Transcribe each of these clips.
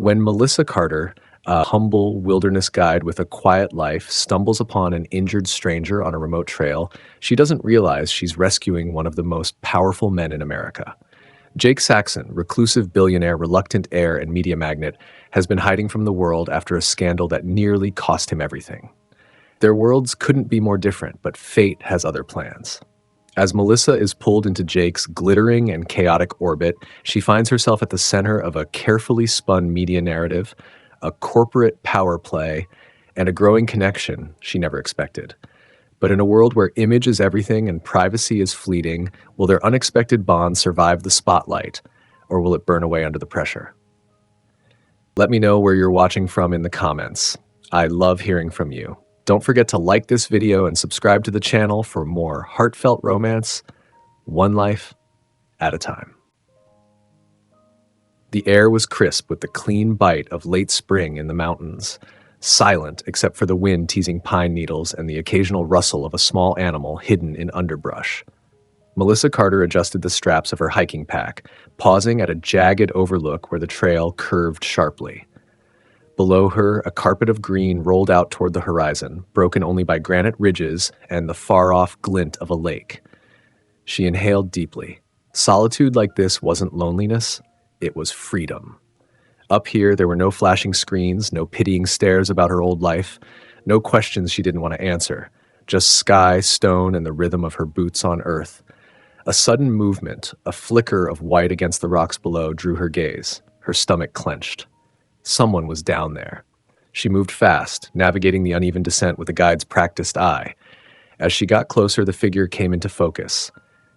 When Melissa Carter, a humble wilderness guide with a quiet life, stumbles upon an injured stranger on a remote trail, she doesn't realize she's rescuing one of the most powerful men in America. Jake Saxon, reclusive billionaire, reluctant heir, and media magnate, has been hiding from the world after a scandal that nearly cost him everything. Their worlds couldn't be more different, but fate has other plans. As Melissa is pulled into Jake's glittering and chaotic orbit, she finds herself at the center of a carefully spun media narrative, a corporate power play, and a growing connection she never expected. But in a world where image is everything and privacy is fleeting, will their unexpected bond survive the spotlight, or will it burn away under the pressure? Let me know where you're watching from in the comments. I love hearing from you. Don't forget to like this video and subscribe to the channel for more heartfelt romance, one life at a time. The air was crisp with the clean bite of late spring in the mountains, silent except for the wind teasing pine needles and the occasional rustle of a small animal hidden in underbrush. Melissa Carter adjusted the straps of her hiking pack, pausing at a jagged overlook where the trail curved sharply. Below her, a carpet of green rolled out toward the horizon, broken only by granite ridges and the far-off glint of a lake. She inhaled deeply. Solitude like this wasn't loneliness, it was freedom. Up here, there were no flashing screens, no pitying stares about her old life, no questions she didn't want to answer, just sky, stone, and the rhythm of her boots on earth. A sudden movement, a flicker of white against the rocks below, drew her gaze. Her stomach clenched. Someone was down there. She moved fast, navigating the uneven descent with a guide's practiced eye. As she got closer, the figure came into focus.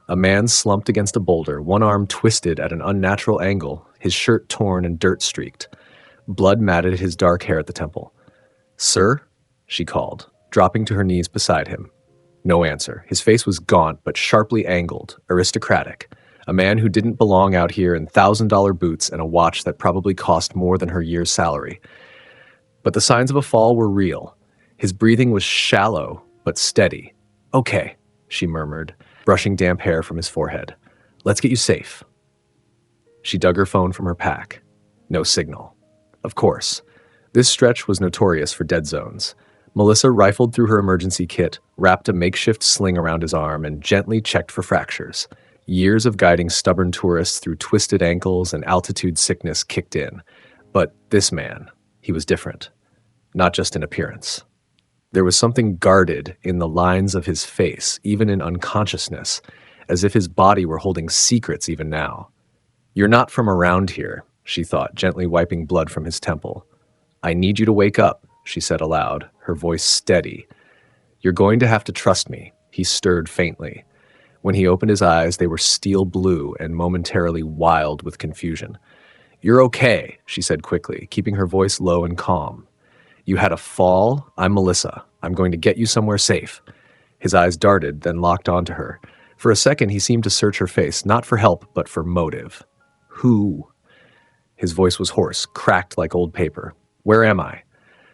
A man slumped against a boulder, one arm twisted at an unnatural angle, his shirt torn and dirt-streaked. Blood matted his dark hair at the temple. "Sir?" she called, dropping to her knees beside him. No answer. His face was gaunt but sharply angled, aristocratic. A man who didn't belong out here in $1,000 boots and a watch that probably cost more than her year's salary. But the signs of a fall were real. His breathing was shallow but steady. "Okay," she murmured, brushing damp hair from his forehead. "Let's get you safe." She dug her phone from her pack. No signal. Of course. This stretch was notorious for dead zones. Melissa rifled through her emergency kit, wrapped a makeshift sling around his arm, and gently checked for fractures. Years of guiding stubborn tourists through twisted ankles and altitude sickness kicked in. But this man, he was different. Not just in appearance. There was something guarded in the lines of his face, even in unconsciousness, as if his body were holding secrets even now. "You're not from around here," she thought, gently wiping blood from his temple. "I need you to wake up," she said aloud, her voice steady. "You're going to have to trust me." He stirred faintly. When he opened his eyes, they were steel blue and momentarily wild with confusion. "You're okay," she said quickly, keeping her voice low and calm. "You had a fall. I'm Melissa. I'm going to get you somewhere safe." His eyes darted, then locked onto her. For a second, he seemed to search her face, not for help, but for motive. "Who?" His voice was hoarse, cracked like old paper. "Where am I?"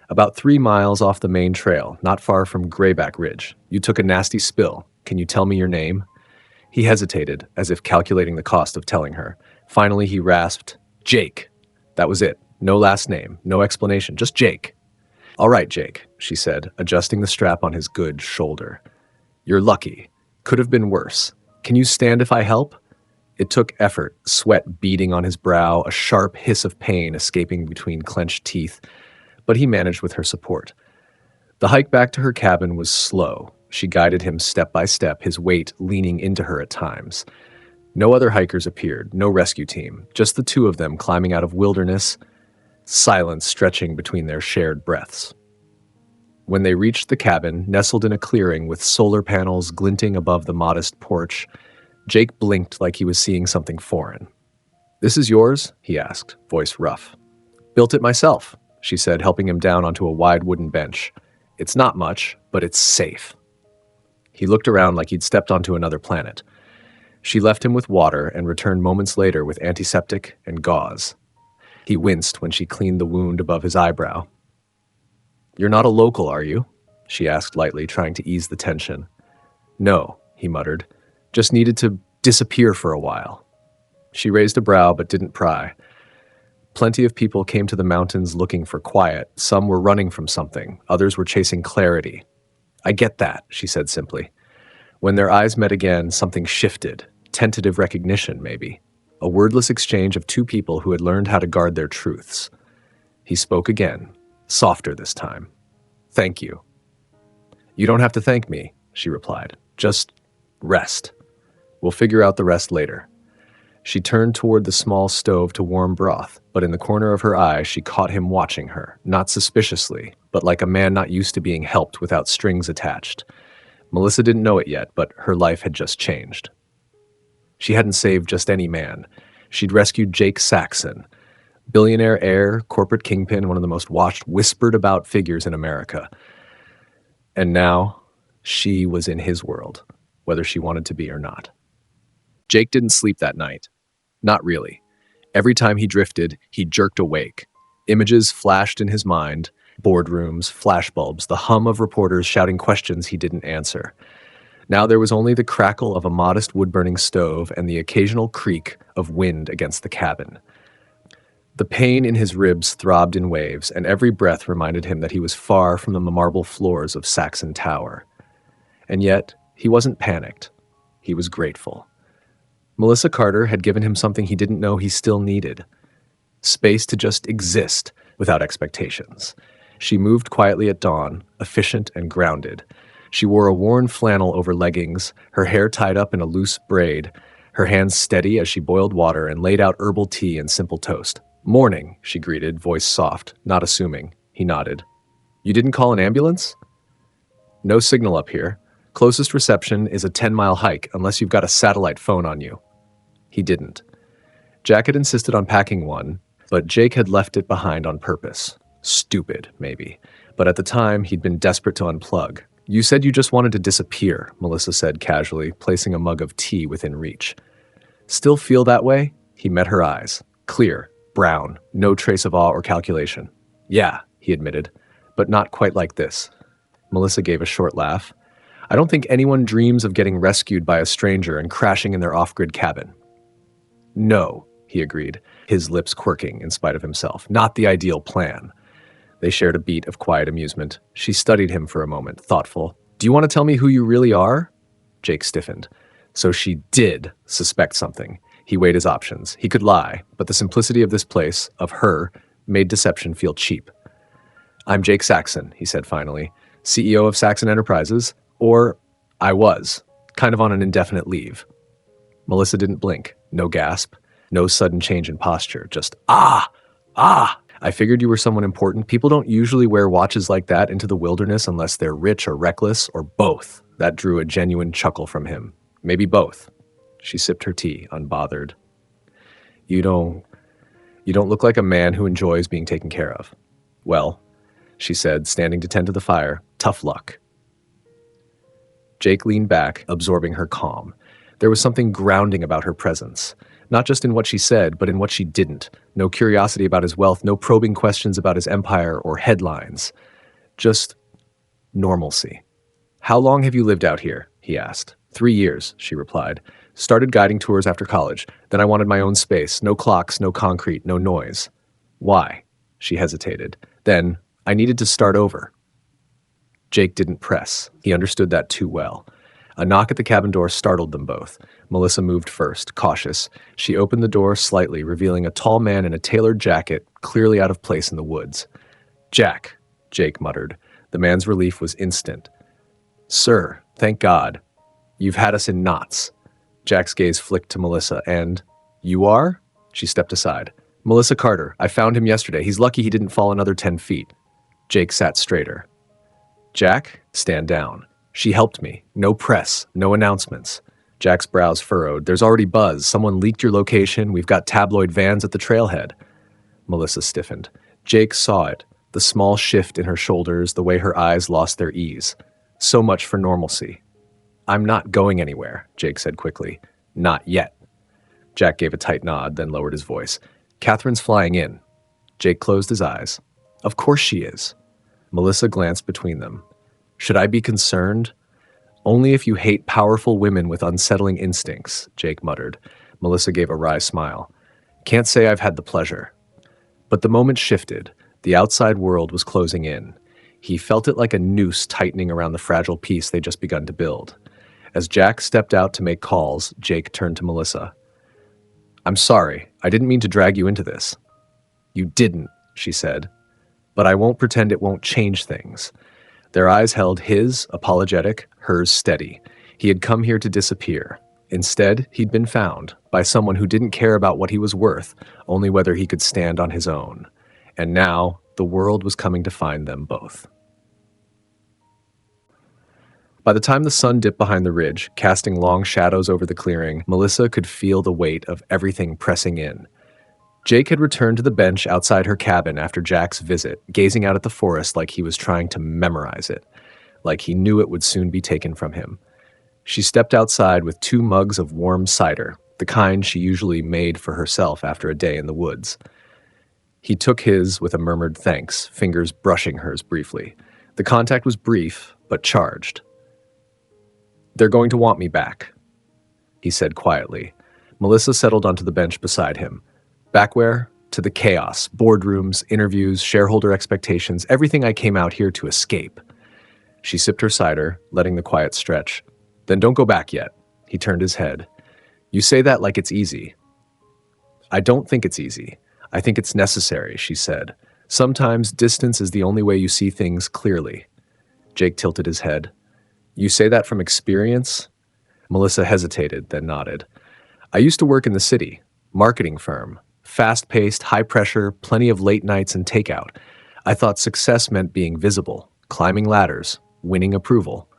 "About 3 miles off the main trail, not far from Grayback Ridge. You took a nasty spill. Can you tell me your name?" He hesitated, as if calculating the cost of telling her. Finally, he rasped, "Jake." That was it. No last name, no explanation, just Jake. "All right, Jake," she said, adjusting the strap on his good shoulder. "You're lucky. Could have been worse. Can you stand if I help?" It took effort, sweat beading on his brow, a sharp hiss of pain escaping between clenched teeth, but he managed with her support. The hike back to her cabin was slow. She guided him step by step, his weight leaning into her at times. No other hikers appeared, no rescue team, just the two of them climbing out of wilderness, silence stretching between their shared breaths. When they reached the cabin, nestled in a clearing with solar panels glinting above the modest porch, Jake blinked like he was seeing something foreign. "This is yours?" he asked, voice rough. "Built it myself," she said, helping him down onto a wide wooden bench. "It's not much, but it's safe." He looked around like he'd stepped onto another planet. She left him with water and returned moments later with antiseptic and gauze. He winced when she cleaned the wound above his eyebrow. "You're not a local, are you?" she asked lightly, trying to ease the tension. "No," he muttered. "Just needed to disappear for a while." She raised a brow but didn't pry. Plenty of people came to the mountains looking for quiet. Some were running from something. Others were chasing clarity. I get that, she said simply. When their eyes met again, something shifted. Tentative recognition, maybe. A wordless exchange of two people who had learned how to guard their truths. He spoke again, softer this time. Thank you. You don't have to thank me, she replied. Just rest. We'll figure out the rest later. She turned toward the small stove to warm broth, but in the corner of her eye she caught him watching her, not suspiciously, but like a man not used to being helped without strings attached. Melissa didn't know it yet, but her life had just changed. She hadn't saved just any man. She'd rescued Jake Saxon, billionaire heir, corporate kingpin, one of the most watched, whispered about figures in America. And now she was in his world, whether she wanted to be or not. Jake didn't sleep that night. Not really. Every time he drifted, he jerked awake. Images flashed in his mind, boardrooms, flashbulbs, the hum of reporters shouting questions he didn't answer. Now there was only the crackle of a modest wood-burning stove and the occasional creak of wind against the cabin. The pain in his ribs throbbed in waves, and every breath reminded him that he was far from the marble floors of Saxon Tower. And yet, he wasn't panicked. He was grateful. Melissa Carter had given him something he didn't know he still needed. Space to just exist without expectations. She moved quietly at dawn, efficient and grounded. She wore a worn flannel over leggings, her hair tied up in a loose braid, her hands steady as she boiled water and laid out herbal tea and simple toast. "Morning," she greeted, voice soft, not assuming. He nodded. "You didn't call an ambulance?" "No signal up here. Closest reception is a 10-mile hike unless you've got a satellite phone on you." He didn't. Jack had insisted on packing one, but Jake had left it behind on purpose. Stupid, maybe. But at the time, he'd been desperate to unplug. "You said you just wanted to disappear," Melissa said casually, placing a mug of tea within reach. "Still feel that way?" He met her eyes. Clear, brown, no trace of awe or calculation. "Yeah," he admitted, "but not quite like this." Melissa gave a short laugh. "I don't think anyone dreams of getting rescued by a stranger and crashing in their off-grid cabin." "No," he agreed, his lips quirking in spite of himself. "Not the ideal plan." They shared a beat of quiet amusement. She studied him for a moment, thoughtful. "Do you want to tell me who you really are?" Jake stiffened. So she did suspect something. He weighed his options. He could lie, but the simplicity of this place, of her, made deception feel cheap. "I'm Jake Saxon," he said finally, "CEO of Saxon Enterprises, or I was, kind of on an indefinite leave." Melissa didn't blink. No gasp. No sudden change in posture. Just, ah! I figured you were someone important. People don't usually wear watches like that into the wilderness unless they're rich or reckless, or both. That drew a genuine chuckle from him. Maybe both. She sipped her tea, unbothered. You don't look like a man who enjoys being taken care of." "Well," she said, standing to tend to the fire, "tough luck." Jake leaned back, absorbing her calm. There was something grounding about her presence. Not just in what she said, but in what she didn't. No curiosity about his wealth, no probing questions about his empire or headlines. Just normalcy. "How long have you lived out here?" he asked. 3 years, she replied. "Started guiding tours after college. Then I wanted my own space. No clocks, no concrete, no noise." "Why?" She hesitated. Then, "I needed to start over." Jake didn't press. He understood that too well. A knock at the cabin door startled them both. Melissa moved first, cautious. She opened the door slightly, revealing a tall man in a tailored jacket, clearly out of place in the woods. "Jack," Jake muttered. The man's relief was instant. "Sir, thank God. You've had us in knots." Jack's gaze flicked to Melissa, and, "You are?" She stepped aside. "Melissa Carter. I found him yesterday. He's lucky he didn't fall another 10 feet. Jake sat straighter. "Jack, stand down. She helped me. No press, no announcements." Jack's brows furrowed. "There's already buzz. Someone leaked your location. We've got tabloid vans at the trailhead." Melissa stiffened. Jake saw it, the small shift in her shoulders, the way her eyes lost their ease. So much for normalcy. "I'm not going anywhere," Jake said quickly. "Not yet." Jack gave a tight nod, then lowered his voice. "Catherine's flying in." Jake closed his eyes. "Of course she is." Melissa glanced between them. "Should I be concerned?" "Only if you hate powerful women with unsettling instincts," Jake muttered. Melissa gave a wry smile. "Can't say I've had the pleasure." But the moment shifted. The outside world was closing in. He felt it like a noose tightening around the fragile piece they'd just begun to build. As Jack stepped out to make calls, Jake turned to Melissa. "I'm sorry. I didn't mean to drag you into this." "You didn't," she said. "But I won't pretend it won't change things." Their eyes held his, apologetic, hers steady. He had come here to disappear. Instead, he'd been found by someone who didn't care about what he was worth, only whether he could stand on his own. And now, the world was coming to find them both. By the time the sun dipped behind the ridge, casting long shadows over the clearing, Melissa could feel the weight of everything pressing in. Jake had returned to the bench outside her cabin after Jack's visit, gazing out at the forest like he was trying to memorize it, like he knew it would soon be taken from him. She stepped outside with 2 mugs of warm cider, the kind she usually made for herself after a day in the woods. He took his with a murmured thanks, fingers brushing hers briefly. The contact was brief, but charged. "They're going to want me back," he said quietly. Melissa settled onto the bench beside him. "Back where? To the chaos, boardrooms, interviews, shareholder expectations, everything I came out here to escape." She sipped her cider, letting the quiet stretch. "Then don't go back yet." He turned his head. "You say that like it's easy." "I don't think it's easy. I think it's necessary," she said. "Sometimes distance is the only way you see things clearly." Jake tilted his head. "You say that from experience?" Melissa hesitated, then nodded. "I used to work in the city, marketing firm, fast-paced, high-pressure, plenty of late nights and takeout. I thought success meant being visible, climbing ladders, winning approval.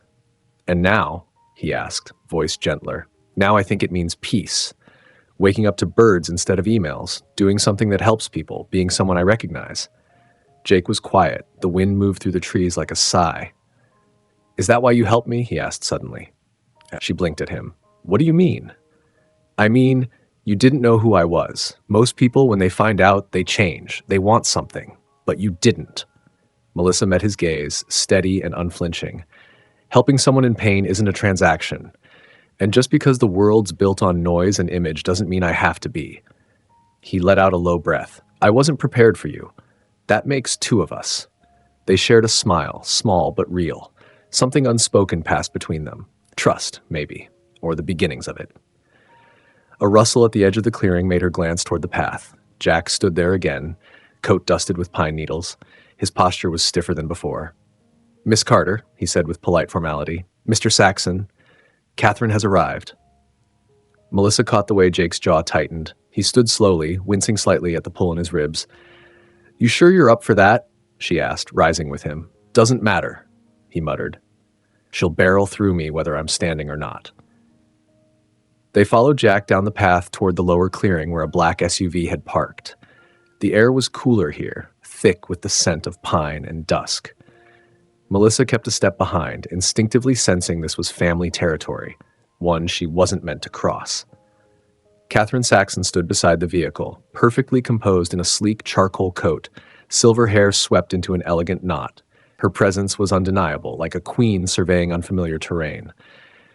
And now," he asked, voice gentler, "now I think it means peace. Waking up to birds instead of emails, doing something that helps people, being someone I recognize." Jake was quiet. The wind moved through the trees like a sigh. "Is that why you helped me?" he asked suddenly. She blinked at him. "What do you mean?" "I mean, you didn't know who I was. Most people, when they find out, they change. They want something. But you didn't." Melissa met his gaze, steady and unflinching. "Helping someone in pain isn't a transaction. And just because the world's built on noise and image doesn't mean I have to be." He let out a low breath. "I wasn't prepared for you. That makes 2 of us." They shared a smile, small but real. Something unspoken passed between them. Trust, maybe, or the beginnings of it. A rustle at the edge of the clearing made her glance toward the path. Jack stood there again, coat dusted with pine needles. His posture was stiffer than before. "Miss Carter," he said with polite formality. "Mr. Saxon, Catherine has arrived." Melissa caught the way Jake's jaw tightened. He stood slowly, wincing slightly at the pull in his ribs. "You sure you're up for that?" she asked, rising with him. "Doesn't matter," he muttered. "She'll barrel through me whether I'm standing or not." They followed Jack down the path toward the lower clearing where a black SUV had parked. The air was cooler here, thick with the scent of pine and dusk. Melissa kept a step behind, instinctively sensing this was family territory, one she wasn't meant to cross. Catherine Saxon stood beside the vehicle, perfectly composed in a sleek charcoal coat, silver hair swept into an elegant knot. Her presence was undeniable, like a queen surveying unfamiliar terrain.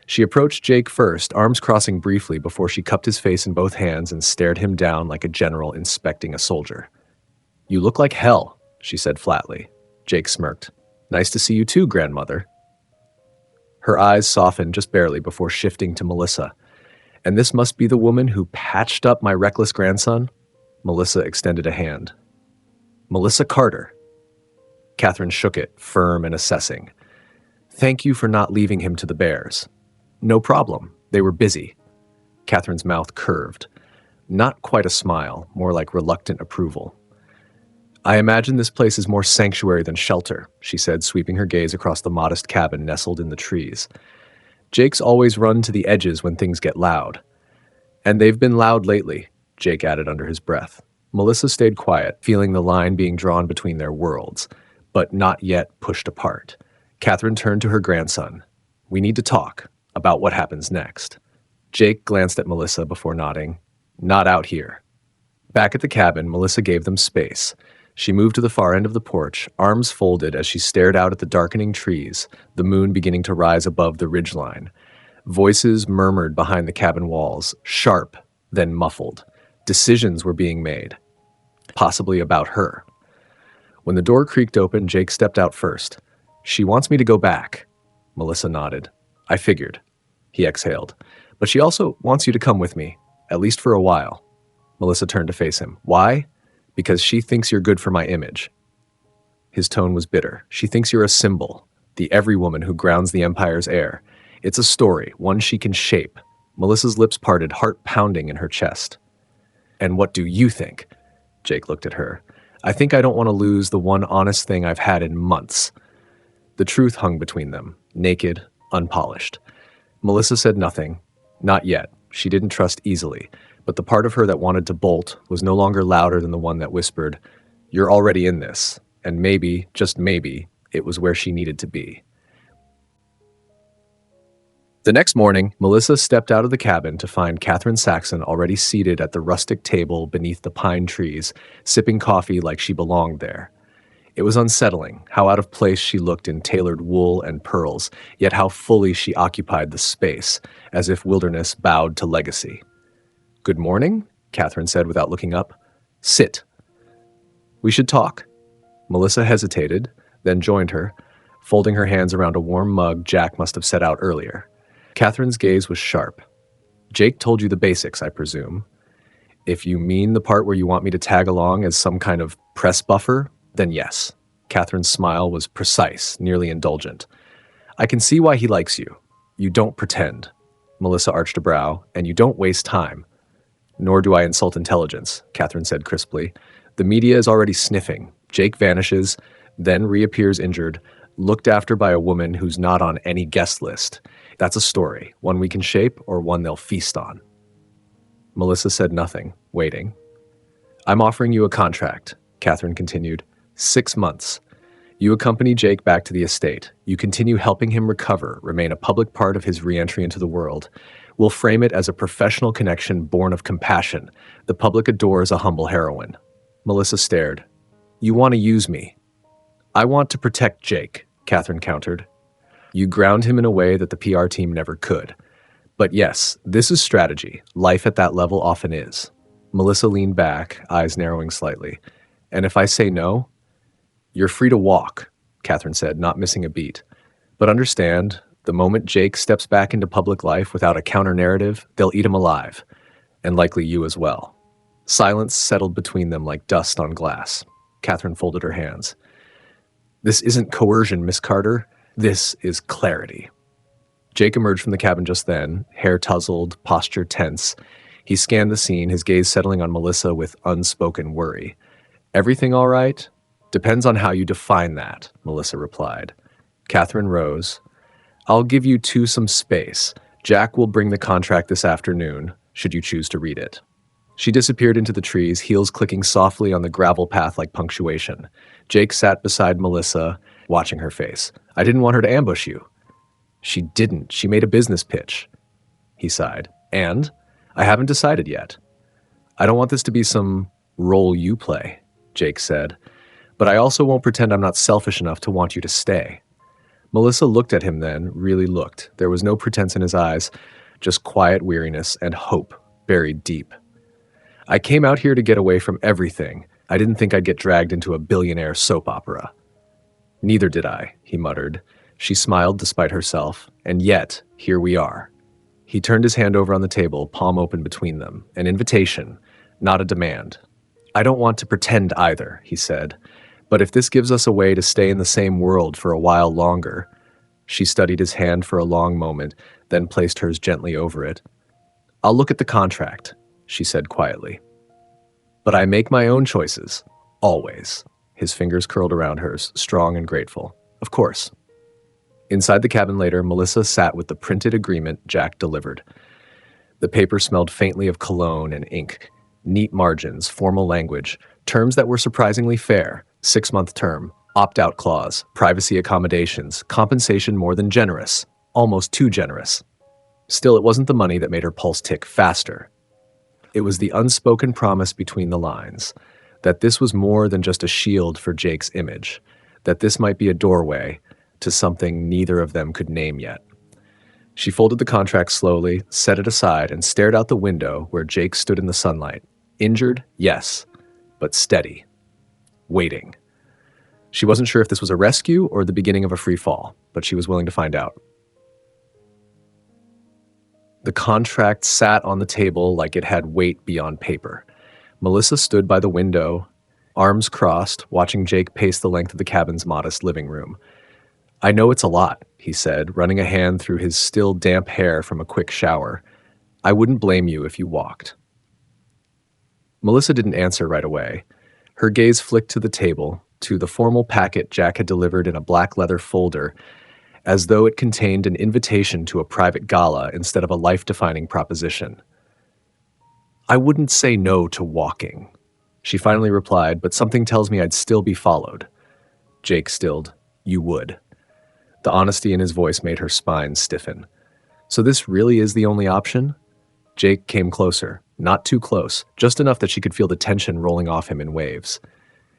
She approached Jake first, arms crossing briefly before she cupped his face in both hands and stared him down like a general inspecting a soldier. "You look like hell," she said flatly. Jake smirked. "Nice to see you too, grandmother." Her eyes softened just barely before shifting to Melissa. "And this must be the woman who patched up my reckless grandson?" Melissa extended a hand. "Melissa Carter." Catherine shook it, firm and assessing. "Thank you for not leaving him to the bears." "No problem. They were busy." Catherine's mouth curved. Not quite a smile, more like reluctant approval. "I imagine this place is more sanctuary than shelter," she said, sweeping her gaze across the modest cabin nestled in the trees. "Jake's always run to the edges when things get loud." "And they've been loud lately," Jake added under his breath. Melissa stayed quiet, feeling the line being drawn between their worlds, but not yet pushed apart. Catherine turned to her grandson. "We need to talk about what happens next." Jake glanced at Melissa before nodding. "Not out here." Back at the cabin, Melissa gave them space. She moved to the far end of the porch, arms folded as she stared out at the darkening trees, the moon beginning to rise above the ridgeline. Voices murmured behind the cabin walls, sharp, then muffled. Decisions were being made. possibly about her. When the door creaked open, Jake stepped out first. "She wants me to go back." Melissa nodded. "I figured." He exhaled. "But she also wants you to come with me, at least for a while." Melissa turned to face him. "Why?" "Because she thinks you're good for my image." His tone was bitter. "She thinks you're a symbol, the every woman who grounds the empire's heir. It's a story, one she can shape." Melissa's lips parted, heart pounding in her chest. "And what do you think?" Jake looked at her. "I think I don't want to lose the one honest thing I've had in months." The truth hung between them, naked, unpolished. Melissa said nothing. Not yet. She didn't trust easily, but the part of her that wanted to bolt was no longer louder than the one that whispered, "You're already in this," and maybe, just maybe, it was where she needed to be. The next morning, Melissa stepped out of the cabin to find Catherine Saxon already seated at the rustic table beneath the pine trees, sipping coffee like she belonged there. It was unsettling how out of place she looked in tailored wool and pearls, yet how fully she occupied the space, as if wilderness bowed to legacy. "Good morning," Catherine said without looking up. "Sit." "We should talk." Melissa hesitated, then joined her, folding her hands around a warm mug Jack must have set out earlier. Catherine's gaze was sharp. "Jake told you the basics, I presume. If you mean the part where you want me to tag along as some kind of press buffer, then yes." Catherine's smile was precise, nearly indulgent. "I can see why he likes you. You don't pretend." Melissa arched a brow. "And you don't waste time." "Nor do I insult intelligence," Catherine said crisply. "The media is already sniffing. Jake vanishes, then reappears injured, looked after by a woman who's not on any guest list. That's a story, one we can shape or one they'll feast on." Melissa said nothing, waiting. "I'm offering you a contract," Catherine continued. 6 months. You accompany Jake back to the estate. You continue helping him recover, remain a public part of his re-entry into the world. We'll frame it as a professional connection born of compassion. The public adores a humble heroine. Melissa stared. "You want to use me?" "I want to protect Jake," Catherine countered. "You ground him in a way that the PR team never could. But yes, this is strategy. Life at that level often is." Melissa leaned back, eyes narrowing slightly. "And if I say no?" "You're free to walk," Catherine said, not missing a beat. "But understand, the moment Jake steps back into public life without a counter-narrative, they'll eat him alive. And likely you as well." Silence settled between them like dust on glass. Catherine folded her hands. "This isn't coercion, Miss Carter. This is clarity." Jake emerged from the cabin just then, hair tousled, posture tense. He scanned the scene, his gaze settling on Melissa with unspoken worry. "Everything all right?" "Depends on how you define that," Melissa replied. Catherine rose. "I'll give you two some space. Jack will bring the contract this afternoon, should you choose to read it." She disappeared into the trees, heels clicking softly on the gravel path like punctuation. Jake sat beside Melissa, watching her face. "I didn't want her to ambush you." "She didn't. She made a business pitch." He sighed. "And? I haven't decided yet." "I don't want this to be some role you play," Jake said. "But I also won't pretend I'm not selfish enough to want you to stay." Melissa looked at him then, really looked. There was no pretense in his eyes, just quiet weariness and hope buried deep. "I came out here to get away from everything. I didn't think I'd get dragged into a billionaire soap opera." "Neither did I," he muttered. She smiled despite herself, and yet, here we are. He turned his hand over on the table, palm open between them. An invitation, not a demand. "I don't want to pretend either," he said. "But if this gives us a way to stay in the same world for a while longer." She studied his hand for a long moment, then placed hers gently over it. "I'll look at the contract," she said quietly. "But I make my own choices. Always." His fingers curled around hers, strong and grateful. "Of course." Inside the cabin later, Melissa sat with the printed agreement Jack delivered. The paper smelled faintly of cologne and ink. Neat margins, formal language, terms that were surprisingly fair. 6-month term, opt-out clause, privacy accommodations, compensation more than generous, almost too generous. Still, it wasn't the money that made her pulse tick faster. It was the unspoken promise between the lines, that this was more than just a shield for Jake's image, that this might be a doorway to something neither of them could name yet. She folded the contract slowly, set it aside, and stared out the window where Jake stood in the sunlight. Injured? Yes. but steady, waiting. She wasn't sure if this was a rescue or the beginning of a free fall, but she was willing to find out. The contract sat on the table like it had weight beyond paper. Melissa stood by the window, arms crossed, watching Jake pace the length of the cabin's modest living room. "I know it's a lot," he said, running a hand through his still damp hair from a quick shower. "I wouldn't blame you if you walked." Melissa didn't answer right away. Her gaze flicked to the table, to the formal packet Jack had delivered in a black leather folder, as though it contained an invitation to a private gala instead of a life-defining proposition. "I wouldn't say no to walking," she finally replied, "but something tells me I'd still be followed." Jake stilled. "You would." The honesty in his voice made her spine stiffen. "So this really is the only option?" Jake came closer, not too close, just enough that she could feel the tension rolling off him in waves.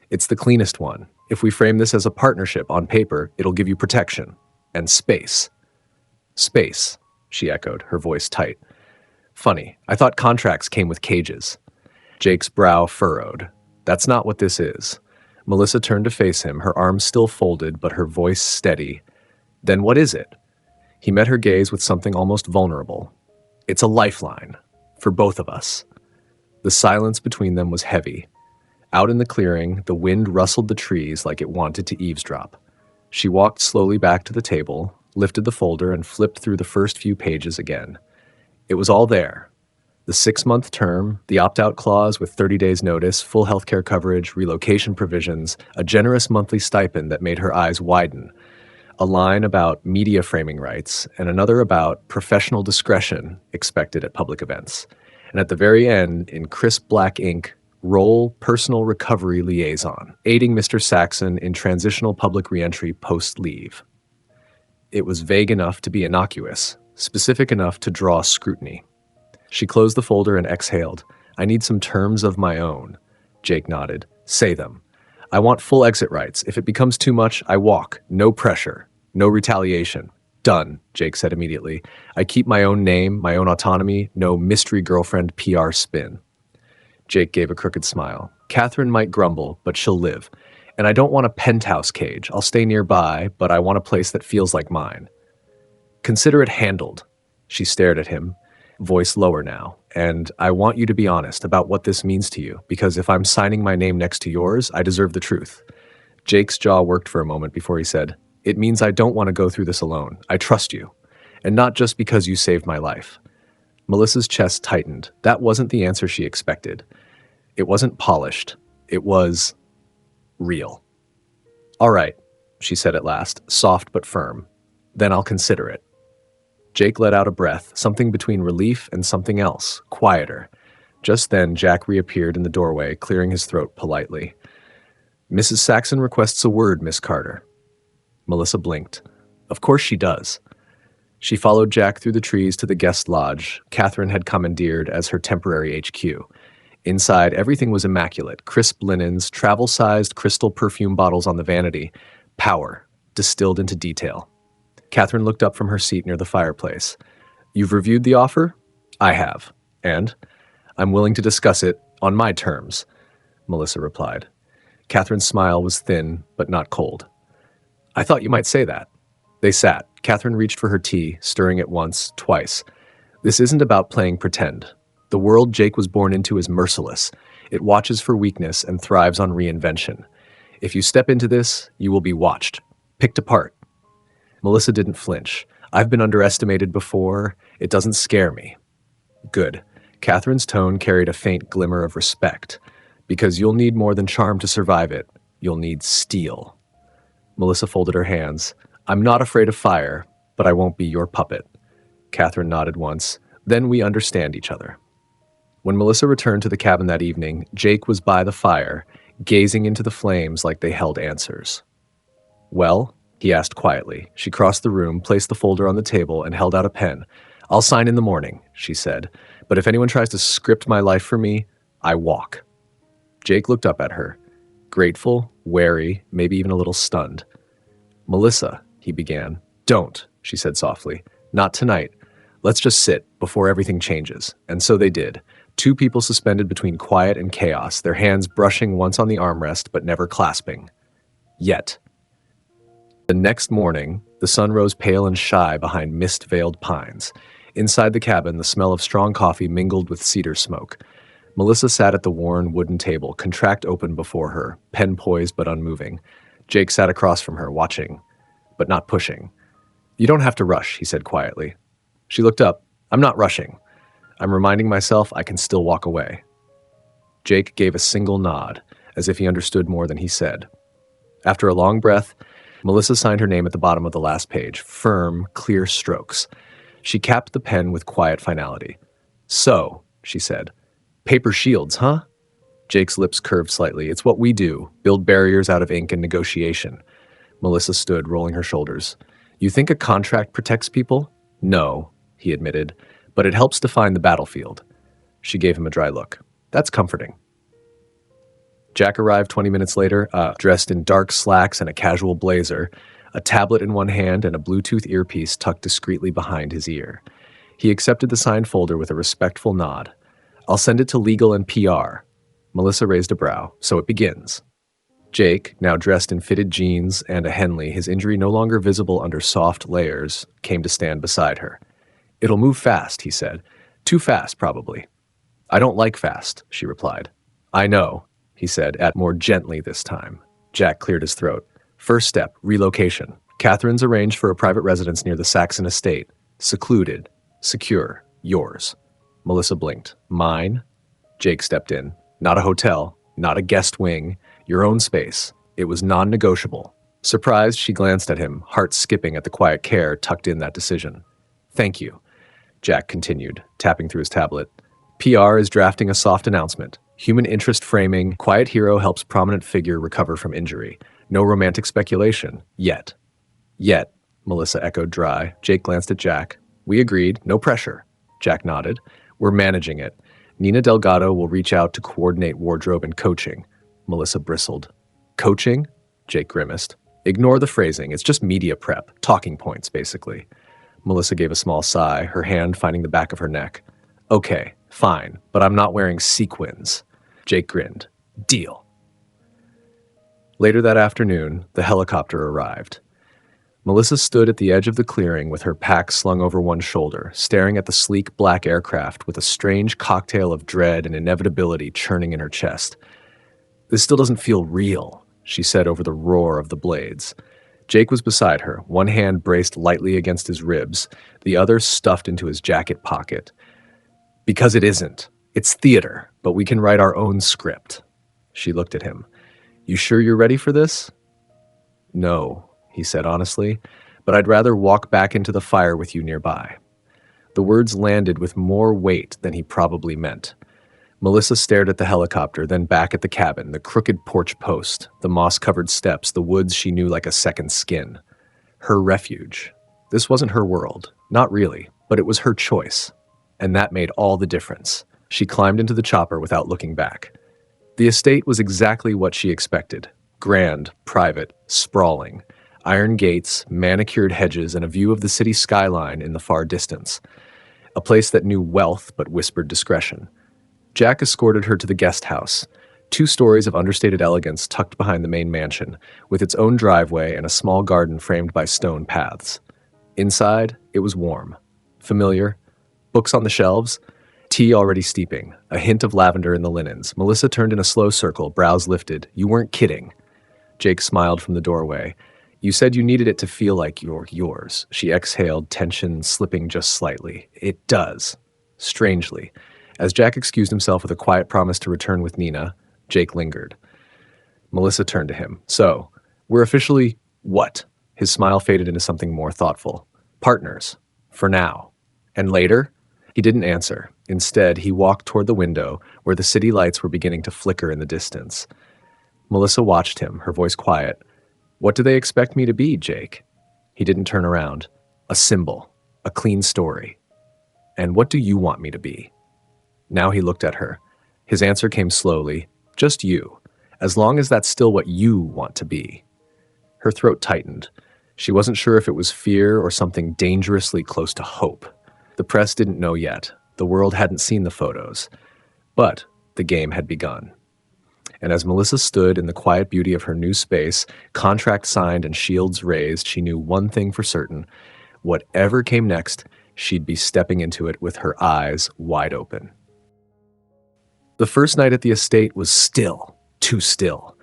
"It's the cleanest one. If we frame this as a partnership on paper, it'll give you protection. And space." "Space," she echoed, her voice tight. "Funny, I thought contracts came with cages." Jake's brow furrowed. "That's not what this is." Melissa turned to face him, her arms still folded, but her voice steady. "Then what is it?" He met her gaze with something almost vulnerable. "It's a lifeline. For both of us." The silence between them was heavy. Out in the clearing, the wind rustled the trees like it wanted to eavesdrop. She walked slowly back to the table, lifted the folder, and flipped through the first few pages again. It was all there. The 6-month term, the opt-out clause with 30 days notice, full healthcare coverage, relocation provisions, a generous monthly stipend that made her eyes widen, a line about media framing rights, and another about professional discretion expected at public events. And at the very end, in crisp black ink, role personal recovery liaison, aiding Mr. Saxon in transitional public reentry post-leave. It was vague enough to be innocuous, specific enough to draw scrutiny. She closed the folder and exhaled. "I need some terms of my own." Jake nodded. "Say them." "I want full exit rights. If it becomes too much, I walk. No pressure. No retaliation." "Done," Jake said immediately. "I keep my own name, my own autonomy, no mystery girlfriend PR spin." Jake gave a crooked smile. "Catherine might grumble, but she'll live. And I don't want a penthouse cage. I'll stay nearby, but I want a place that feels like mine." "Consider it handled." She stared at him, voice lower now. "And I want you to be honest about what this means to you, because if I'm signing my name next to yours, I deserve the truth." Jake's jaw worked for a moment before he said, "It means I don't want to go through this alone. I trust you. And not just because you saved my life." Melissa's chest tightened. That wasn't the answer she expected. It wasn't polished. It was real. "All right," she said at last, soft but firm. "Then I'll consider it." Jake let out a breath, something between relief and something else, quieter. Just then, Jack reappeared in the doorway, clearing his throat politely. "Mrs. Saxon requests a word, Miss Carter." Melissa blinked. "Of course she does." She followed Jack through the trees to the guest lodge Catherine had commandeered as her temporary HQ. Inside, everything was immaculate, crisp linens, travel-sized crystal perfume bottles on the vanity. Power, distilled into detail. Catherine looked up from her seat near the fireplace. "You've reviewed the offer?" "I have. And?" "I'm willing to discuss it on my terms," Melissa replied. Catherine's smile was thin, but not cold. "I thought you might say that." They sat. Catherine reached for her tea, stirring it once, twice. "This isn't about playing pretend. The world Jake was born into is merciless. It watches for weakness and thrives on reinvention. If you step into this, you will be watched, picked apart." Melissa didn't flinch. "I've been underestimated before. It doesn't scare me." "Good." Catherine's tone carried a faint glimmer of respect. "Because you'll need more than charm to survive it. You'll need steel." Melissa folded her hands. "I'm not afraid of fire, but I won't be your puppet." Catherine nodded once. "Then we understand each other." When Melissa returned to the cabin that evening, Jake was by the fire, gazing into the flames like they held answers. "Well?" he asked quietly. She crossed the room, placed the folder on the table, and held out a pen. "I'll sign in the morning," she said. "But if anyone tries to script my life for me, I walk." Jake looked up at her, grateful, wary, maybe even a little stunned. "Melissa," he began. "Don't," she said softly. "Not tonight. Let's just sit before everything changes." And so they did. Two people suspended between quiet and chaos, their hands brushing once on the armrest but never clasping. Yet. The next morning, the sun rose pale and shy behind mist-veiled pines. Inside the cabin, the smell of strong coffee mingled with cedar smoke. Melissa sat at the worn wooden table, contract open before her, pen poised but unmoving. Jake sat across from her, watching, but not pushing. "You don't have to rush," he said quietly. She looked up. "I'm not rushing. I'm reminding myself I can still walk away." Jake gave a single nod, as if he understood more than he said. After a long breath, Melissa signed her name at the bottom of the last page, firm, clear strokes. She capped the pen with quiet finality. "So," she said, "paper shields, huh?" Jake's lips curved slightly. "It's what we do, build barriers out of ink and negotiation." Melissa stood, rolling her shoulders. "You think a contract protects people?" "No," he admitted, "but it helps define the battlefield." She gave him a dry look. "That's comforting." Jack arrived 20 minutes later, dressed in dark slacks and a casual blazer, a tablet in one hand and a Bluetooth earpiece tucked discreetly behind his ear. He accepted the signed folder with a respectful nod. "I'll send it to legal and PR." Melissa raised a brow. "So it begins." Jake, now dressed in fitted jeans and a Henley, his injury no longer visible under soft layers, came to stand beside her. "It'll move fast," he said. "Too fast, probably." "I don't like fast," she replied. "I know," he said, more gently this time. Jack cleared his throat. "First step, relocation. Catherine's arranged for a private residence near the Saxon estate. Secluded. Secure. Yours." Melissa blinked. "Mine?" Jake stepped in. "Not a hotel. Not a guest wing. Your own space. It was non-negotiable." Surprised, she glanced at him, heart skipping at the quiet care tucked in that decision. "Thank you," Jack continued, tapping through his tablet. "PR is drafting a soft announcement. Human interest framing, quiet hero helps prominent figure recover from injury. No romantic speculation. Yet." "Yet," Melissa echoed dry. Jake glanced at Jack. "We agreed. No pressure." Jack nodded. "We're managing it. Nina Delgado will reach out to coordinate wardrobe and coaching." Melissa bristled. "Coaching?" Jake grimaced. "Ignore the phrasing. It's just media prep. Talking points, basically." Melissa gave a small sigh, her hand finding the back of her neck. "Okay, fine, but I'm not wearing sequins." Jake grinned. "Deal." Later that afternoon, the helicopter arrived. Melissa stood at the edge of the clearing with her pack slung over one shoulder, staring at the sleek black aircraft with a strange cocktail of dread and inevitability churning in her chest. "This still doesn't feel real," she said over the roar of the blades. Jake was beside her, one hand braced lightly against his ribs, the other stuffed into his jacket pocket. "Because it isn't. It's theater, but we can write our own script." She looked at him. "You sure you're ready for this?" "No," he said honestly, "but I'd rather walk back into the fire with you nearby." The words landed with more weight than he probably meant. Melissa stared at the helicopter, then back at the cabin, the crooked porch post, the moss-covered steps, the woods she knew like a second skin. Her refuge. This wasn't her world. Not really, but it was her choice. And that made all the difference. She climbed into the chopper without looking back. The estate was exactly what she expected. Grand, private, sprawling. Iron gates, manicured hedges, and a view of the city skyline in the far distance. A place that knew wealth but whispered discretion. Jack escorted her to the guest house, 2 stories of understated elegance tucked behind the main mansion, with its own driveway and a small garden framed by stone paths. Inside, it was warm, familiar, books on the shelves, tea already steeping, a hint of lavender in the linens. Melissa turned in a slow circle, brows lifted. "You weren't kidding." Jake smiled from the doorway. "You said you needed it to feel like you're yours." She exhaled, tension slipping just slightly. "It does. Strangely." As Jack excused himself with a quiet promise to return with Nina, Jake lingered. Melissa turned to him. "So, we're officially what?" His smile faded into something more thoughtful. "Partners. For now. And later?" He didn't answer. Instead, he walked toward the window, where the city lights were beginning to flicker in the distance. Melissa watched him, her voice quiet. "What do they expect me to be, Jake?" He didn't turn around. "A symbol. A clean story. And what do you want me to be?" Now he looked at her. His answer came slowly. "Just you. As long as that's still what you want to be." Her throat tightened. She wasn't sure if it was fear or something dangerously close to hope. The press didn't know yet. The world hadn't seen the photos. But the game had begun. And as Melissa stood in the quiet beauty of her new space, contract signed and shields raised, she knew one thing for certain. Whatever came next, she'd be stepping into it with her eyes wide open. The first night at the estate was still, too still.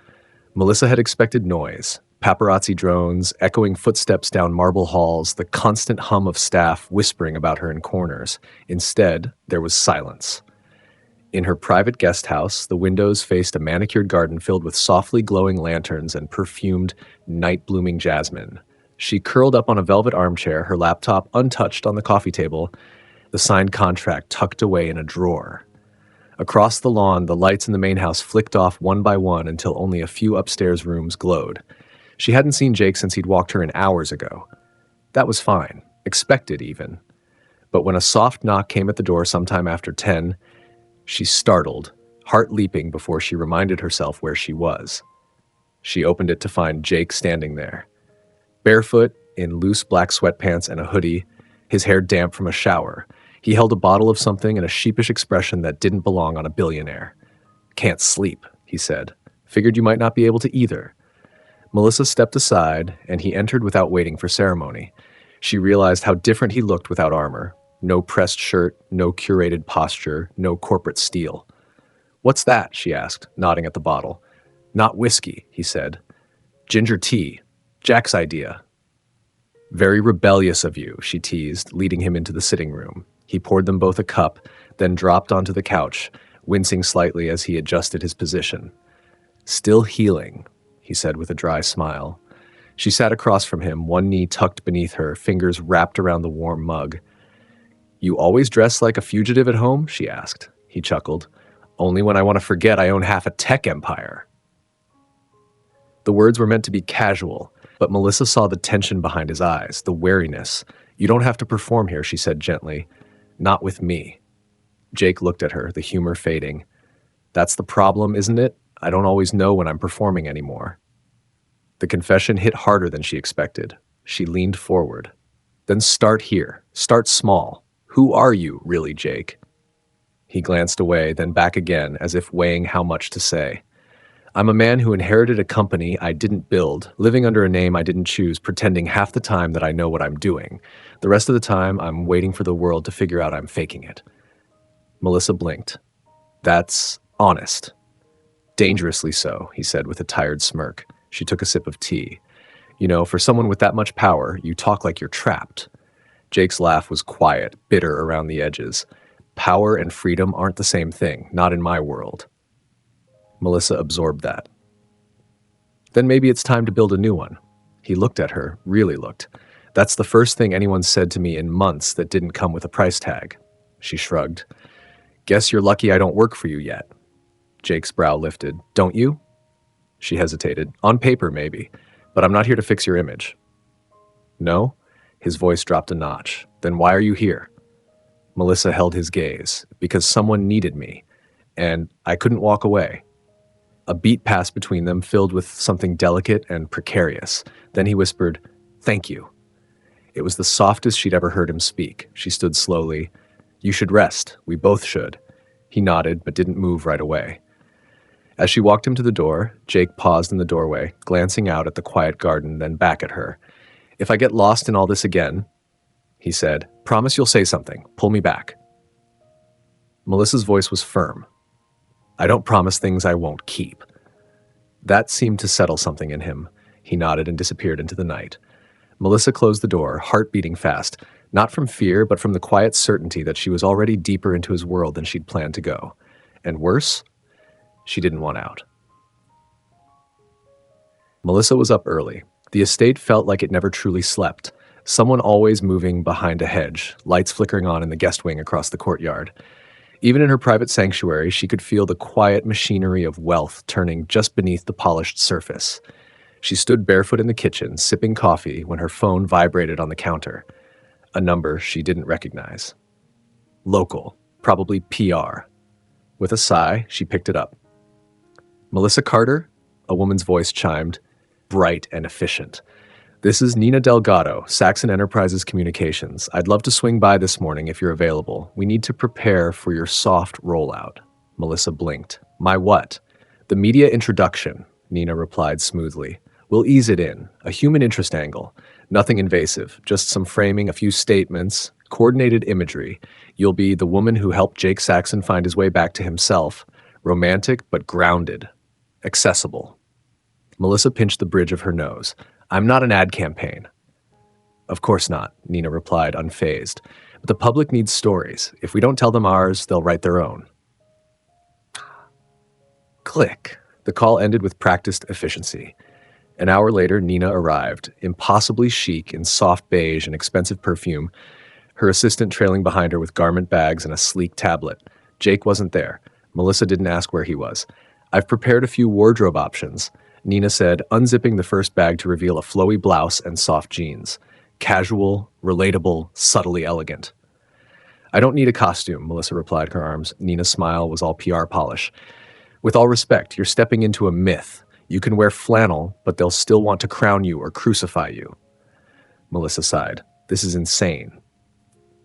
Melissa had expected noise, paparazzi drones, echoing footsteps down marble halls, the constant hum of staff whispering about her in corners. Instead, there was silence. In her private guest house, the windows faced a manicured garden filled with softly glowing lanterns and perfumed, night-blooming jasmine. She curled up on a velvet armchair, her laptop untouched on the coffee table, the signed contract tucked away in a drawer. Across the lawn, the lights in the main house flicked off one by one until only a few upstairs rooms glowed. She hadn't seen Jake since he'd walked her in hours ago. That was fine, expected even. But when a soft knock came at the door sometime after 10, she startled, heart leaping before she reminded herself where she was. She opened it to find Jake standing there. Barefoot, in loose black sweatpants and a hoodie, his hair damp from a shower. He held a bottle of something and a sheepish expression that didn't belong on a billionaire. "Can't sleep," he said. "Figured you might not be able to either." Melissa stepped aside, and he entered without waiting for ceremony. She realized how different he looked without armor. No pressed shirt, no curated posture, no corporate steel. "What's that?" she asked, nodding at the bottle. "Not whiskey," he said. "Ginger tea. Jack's idea." "Very rebellious of you," she teased, leading him into the sitting room. He poured them both a cup, then dropped onto the couch, wincing slightly as he adjusted his position. "Still healing," he said with a dry smile. She sat across from him, one knee tucked beneath her, fingers wrapped around the warm mug. "You always dress like a fugitive at home?" she asked. He chuckled. "Only when I want to forget I own half a tech empire." The words were meant to be casual, but Melissa saw the tension behind his eyes, the wariness. "You don't have to perform here," she said gently. "Not with me." Jake looked at her, the humor fading. "That's the problem, isn't it? I don't always know when I'm performing anymore." The confession hit harder than she expected. She leaned forward. "Then start here. Start small. Who are you, really, Jake?" He glanced away, then back again, as if weighing how much to say. "I'm a man who inherited a company I didn't build, living under a name I didn't choose, pretending half the time that I know what I'm doing. The rest of the time, I'm waiting for the world to figure out I'm faking it." Melissa blinked. "That's honest." "Dangerously so," he said with a tired smirk. She took a sip of tea. "You know, for someone with that much power, you talk like you're trapped." Jake's laugh was quiet, bitter around the edges. "Power and freedom aren't the same thing, not in my world." Melissa absorbed that. "Then maybe it's time to build a new one." He looked at her, really looked. "That's the first thing anyone said to me in months that didn't come with a price tag." She shrugged. "Guess you're lucky I don't work for you yet." Jake's brow lifted. "Don't you?" She hesitated. "On paper, maybe, but I'm not here to fix your image." "No?" His voice dropped a notch. "Then why are you here?" Melissa held his gaze. "Because someone needed me, and I couldn't walk away." A beat passed between them, filled with something delicate and precarious. Then he whispered, "Thank you." It was the softest she'd ever heard him speak. She stood slowly. "You should rest. We both should." He nodded, but didn't move right away. As she walked him to the door, Jake paused in the doorway, glancing out at the quiet garden, then back at her. "If I get lost in all this again," he said, "promise you'll say something. Pull me back." Melissa's voice was firm. "I don't promise things I won't keep." That seemed to settle something in him. He nodded and disappeared into the night. Melissa closed the door, heart beating fast, not from fear, but from the quiet certainty that she was already deeper into his world than she'd planned to go. And worse, she didn't want out. Melissa was up early. The estate felt like it never truly slept. Someone always moving behind a hedge, lights flickering on in the guest wing across the courtyard. Even in her private sanctuary, she could feel the quiet machinery of wealth turning just beneath the polished surface. She stood barefoot in the kitchen, sipping coffee, when her phone vibrated on the counter. A number she didn't recognize. Local, probably PR. With a sigh, she picked it up. "Melissa Carter?" A woman's voice chimed, bright and efficient. "This is Nina Delgado, Saxon Enterprises Communications. I'd love to swing by this morning if you're available. We need to prepare for your soft rollout." Melissa blinked. My what? The media introduction, Nina replied smoothly. We'll ease it in. A human interest angle. Nothing invasive, just some framing, a few statements, coordinated imagery. You'll be the woman who helped Jake Saxon find his way back to himself. Romantic, but grounded. Accessible. Melissa pinched the bridge of her nose. I'm not an ad campaign. Of course not, Nina replied, unfazed. But the public needs stories. If we don't tell them ours, they'll write their own. Click. The call ended with practiced efficiency. An hour later, Nina arrived, impossibly chic in soft beige and expensive perfume, her assistant trailing behind her with garment bags and a sleek tablet. Jake wasn't there. Melissa didn't ask where he was. I've prepared a few wardrobe options, Nina said, unzipping the first bag to reveal a flowy blouse and soft jeans. Casual, relatable, subtly elegant. I don't need a costume, Melissa replied, her arms. Nina's smile was all PR polish. With all respect, you're stepping into a myth. You can wear flannel, but they'll still want to crown you or crucify you. Melissa sighed. This is insane.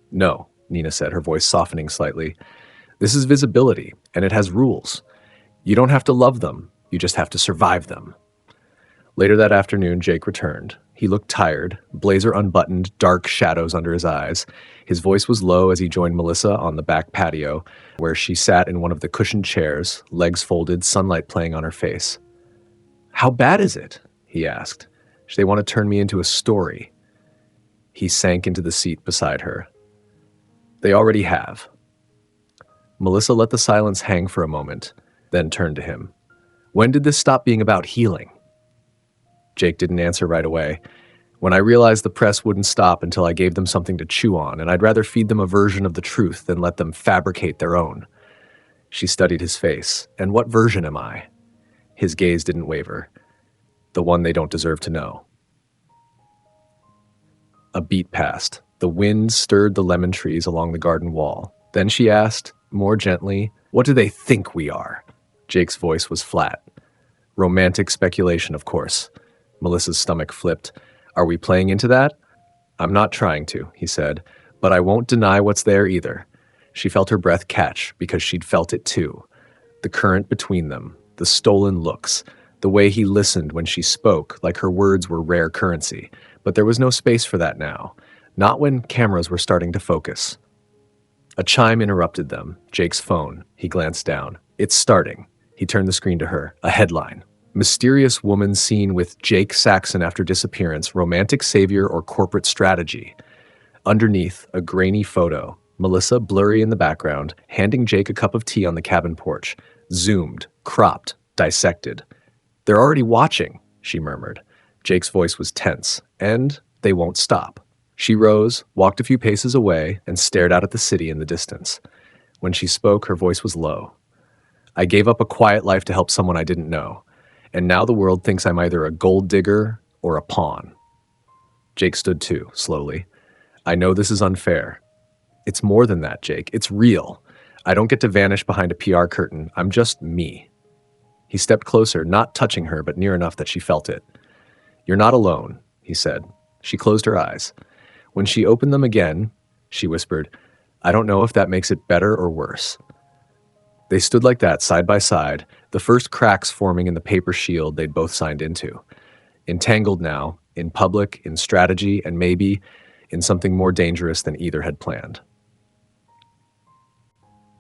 No, Nina said, her voice softening slightly. This is visibility, and it has rules. You don't have to love them. You just have to survive them. Later that afternoon, Jake returned. He looked tired, blazer unbuttoned, dark shadows under his eyes. His voice was low as he joined Melissa on the back patio, where she sat in one of the cushioned chairs, legs folded, sunlight playing on her face. How bad is it? He asked. They want to turn me into a story. He sank into the seat beside her. They already have. Melissa let the silence hang for a moment, then turned to him. When did this stop being about healing? Jake didn't answer right away. When I realized the press wouldn't stop until I gave them something to chew on, and I'd rather feed them a version of the truth than let them fabricate their own. She studied his face. And what version am I? His gaze didn't waver. The one they don't deserve to know. A beat passed. The wind stirred the lemon trees along the garden wall. Then she asked, more gently, what do they think we are? Jake's voice was flat. Romantic speculation, of course. Melissa's stomach flipped. Are we playing into that? I'm not trying to, he said, but I won't deny what's there either. She felt her breath catch because she'd felt it too. The current between them, the stolen looks, the way he listened when she spoke like her words were rare currency. But there was no space for that now, not when cameras were starting to focus. A chime interrupted them, Jake's phone. He glanced down. It's starting. He turned the screen to her. A headline. Mysterious woman seen with Jake Saxon after disappearance, romantic savior or corporate strategy. Underneath, a grainy photo. Melissa, blurry in the background, handing Jake a cup of tea on the cabin porch. Zoomed, cropped, dissected. They're already watching, she murmured. Jake's voice was tense. And they won't stop. She rose, walked a few paces away, and stared out at the city in the distance. When she spoke, her voice was low. I gave up a quiet life to help someone I didn't know. And now the world thinks I'm either a gold digger or a pawn. Jake stood too, slowly. I know this is unfair. It's more than that, Jake. It's real. I don't get to vanish behind a PR curtain. I'm just me. He stepped closer, not touching her, but near enough that she felt it. You're not alone, he said. She closed her eyes. When she opened them again, she whispered, I don't know if that makes it better or worse. They stood like that, side by side, the first cracks forming in the paper shield they'd both signed into. Entangled now, in public, in strategy, and maybe in something more dangerous than either had planned.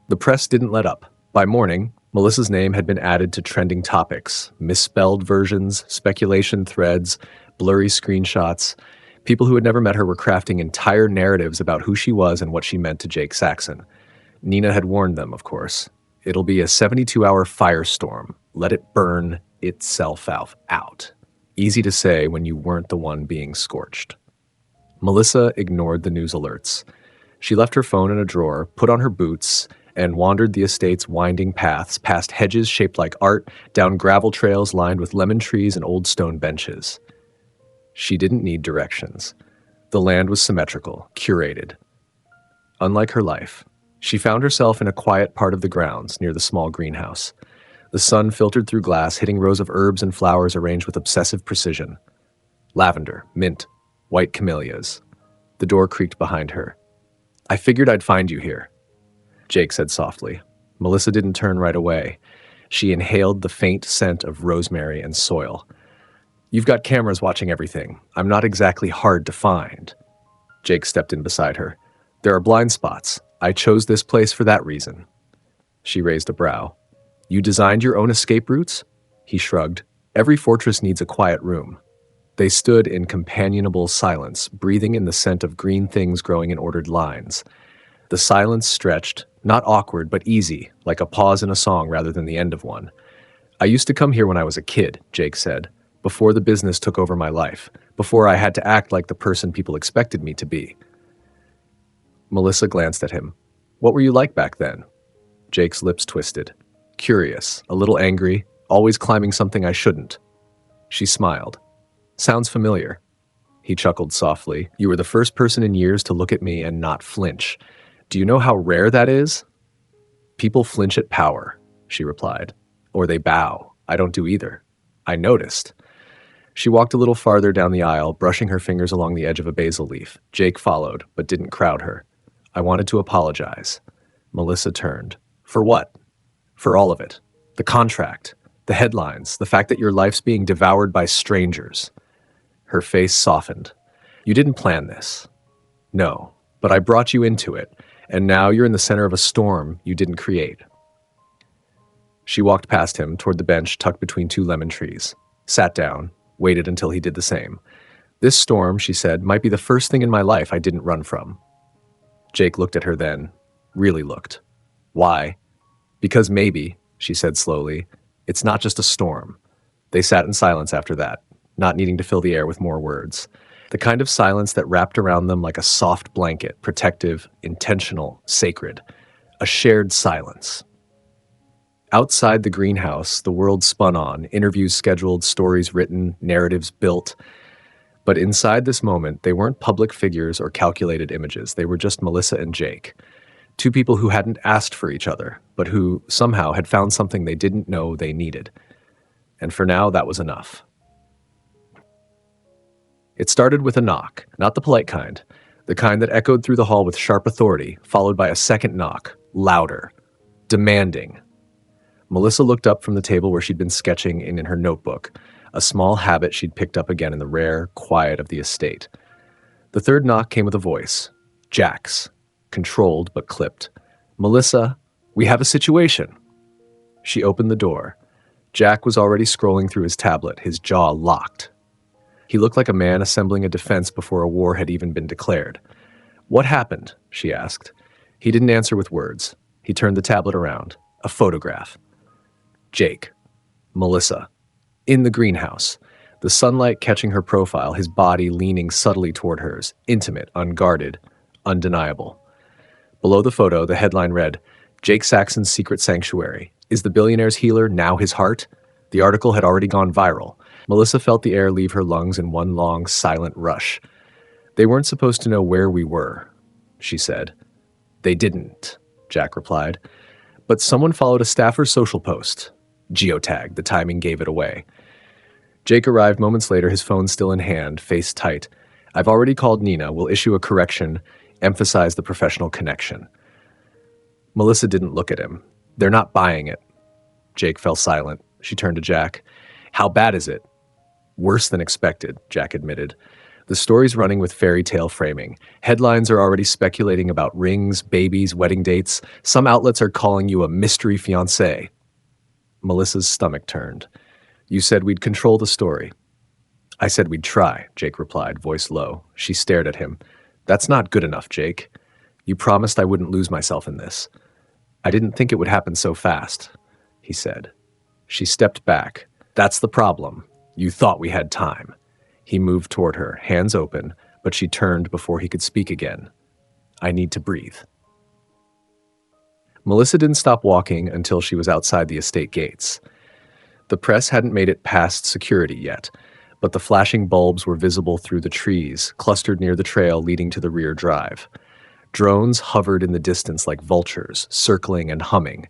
The press didn't let up. By morning, Melissa's name had been added to trending topics, misspelled versions, speculation threads, blurry screenshots. People who had never met her were crafting entire narratives about who she was and what she meant to Jake Saxon. Nina had warned them, of course. It'll be a 72-hour firestorm. Let it burn itself out. Easy to say when you weren't the one being scorched. Melissa ignored the news alerts. She left her phone in a drawer, put on her boots, and wandered the estate's winding paths, past hedges shaped like art, down gravel trails lined with lemon trees and old stone benches. She didn't need directions. The land was symmetrical, curated. Unlike her life, she found herself in a quiet part of the grounds near the small greenhouse. The sun filtered through glass, hitting rows of herbs and flowers arranged with obsessive precision. Lavender, mint, white camellias. The door creaked behind her. I figured I'd find you here, Jake said softly. Melissa didn't turn right away. She inhaled the faint scent of rosemary and soil. You've got cameras watching everything. I'm not exactly hard to find. Jake stepped in beside her. There are blind spots. I chose this place for that reason. She raised a brow. You designed your own escape routes? He shrugged. Every fortress needs a quiet room. They stood in companionable silence, breathing in the scent of green things growing in ordered lines. The silence stretched, not awkward, but easy, like a pause in a song rather than the end of one. I used to come here when I was a kid, Jake said, before the business took over my life, before I had to act like the person people expected me to be. Melissa glanced at him. What were you like back then? Jake's lips twisted. Curious, a little angry, always climbing something I shouldn't. She smiled. Sounds familiar. He chuckled softly. You were the first person in years to look at me and not flinch. Do you know how rare that is? People flinch at power, she replied. Or they bow. I don't do either. I noticed. She walked a little farther down the aisle, brushing her fingers along the edge of a basil leaf. Jake followed, but didn't crowd her. I wanted to apologize. Melissa turned. For what? For all of it. The contract, the headlines, the fact that your life's being devoured by strangers. Her face softened. You didn't plan this. No, but I brought you into it, and now you're in the center of a storm you didn't create. She walked past him toward the bench tucked between two lemon trees, sat down, waited until he did the same. This storm, she said, might be the first thing in my life I didn't run from. Jake looked at her then, really looked. Why? Because maybe, she said slowly, it's not just a storm. They sat in silence after that, not needing to fill the air with more words. The kind of silence that wrapped around them like a soft blanket, protective, intentional, sacred. A shared silence. Outside the greenhouse, the world spun on, interviews scheduled, stories written, narratives built. But inside this moment, they weren't public figures or calculated images. They were just Melissa and Jake. Two people who hadn't asked for each other, but who somehow had found something they didn't know they needed. And for now, that was enough. It started with a knock, not the polite kind, the kind that echoed through the hall with sharp authority, followed by a second knock, louder, demanding. Melissa looked up from the table where she'd been sketching in her notebook, a small habit she'd picked up again in the rare quiet of the estate. The third knock came with a voice, Jack's, controlled but clipped. Melissa, we have a situation. She opened the door. Jack was already scrolling through his tablet, his jaw locked. He looked like a man assembling a defense before a war had even been declared. What happened? She asked. He didn't answer with words. He turned the tablet around. A photograph. Jake. Melissa. In the greenhouse. The sunlight catching her profile, his body leaning subtly toward hers. Intimate, unguarded, undeniable. Below the photo, the headline read, Jake Saxon's secret sanctuary. Is the billionaire's healer now his heart? The article had already gone viral. Melissa felt the air leave her lungs in one long, silent rush. They weren't supposed to know where we were, she said. They didn't, Jack replied. But someone followed a staffer's social post. Geotag, the timing gave it away. Jake arrived moments later, his phone still in hand, face tight. I've already called Nina. We'll issue a correction, emphasize the professional connection. Melissa didn't look at him. They're not buying it. Jake fell silent. She turned to Jack. How bad is it? Worse than expected, Jack admitted. The story's running with fairy tale framing. Headlines are already speculating about rings, babies, wedding dates. Some outlets are calling you a mystery fiancé. Melissa's stomach turned. You said we'd control the story. I said we'd try, Jake replied, voice low. She stared at him. That's not good enough, Jake. You promised I wouldn't lose myself in this. I didn't think it would happen so fast, he said. She stepped back. That's the problem. You thought we had time. He moved toward her, hands open, but she turned before he could speak again. I need to breathe. Melissa didn't stop walking until she was outside the estate gates. The press hadn't made it past security yet, but the flashing bulbs were visible through the trees, clustered near the trail leading to the rear drive. Drones hovered in the distance like vultures, circling and humming.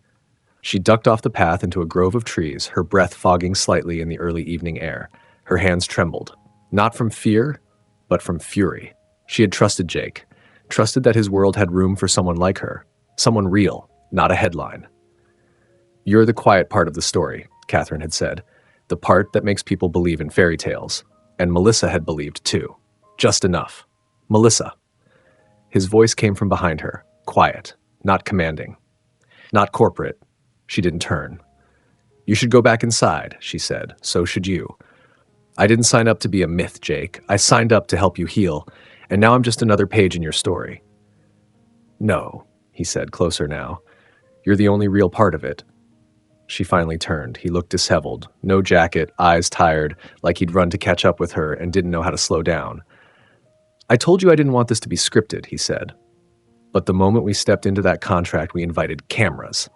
She ducked off the path into a grove of trees, her breath fogging slightly in the early evening air. Her hands trembled. Not from fear, but from fury. She had trusted Jake, trusted that his world had room for someone like her, someone real, not a headline. You're the quiet part of the story, Catherine had said. The part that makes people believe in fairy tales. And Melissa had believed too. Just enough. Melissa. His voice came from behind her, quiet, not commanding, not corporate. She didn't turn. You should go back inside, she said. So should you. I didn't sign up to be a myth, Jake. I signed up to help you heal, and now I'm just another page in your story. No, he said, closer now. You're the only real part of it. She finally turned. He looked disheveled, no jacket, eyes tired, like he'd run to catch up with her and didn't know how to slow down. I told you I didn't want this to be scripted, he said. But the moment we stepped into that contract, we invited cameras.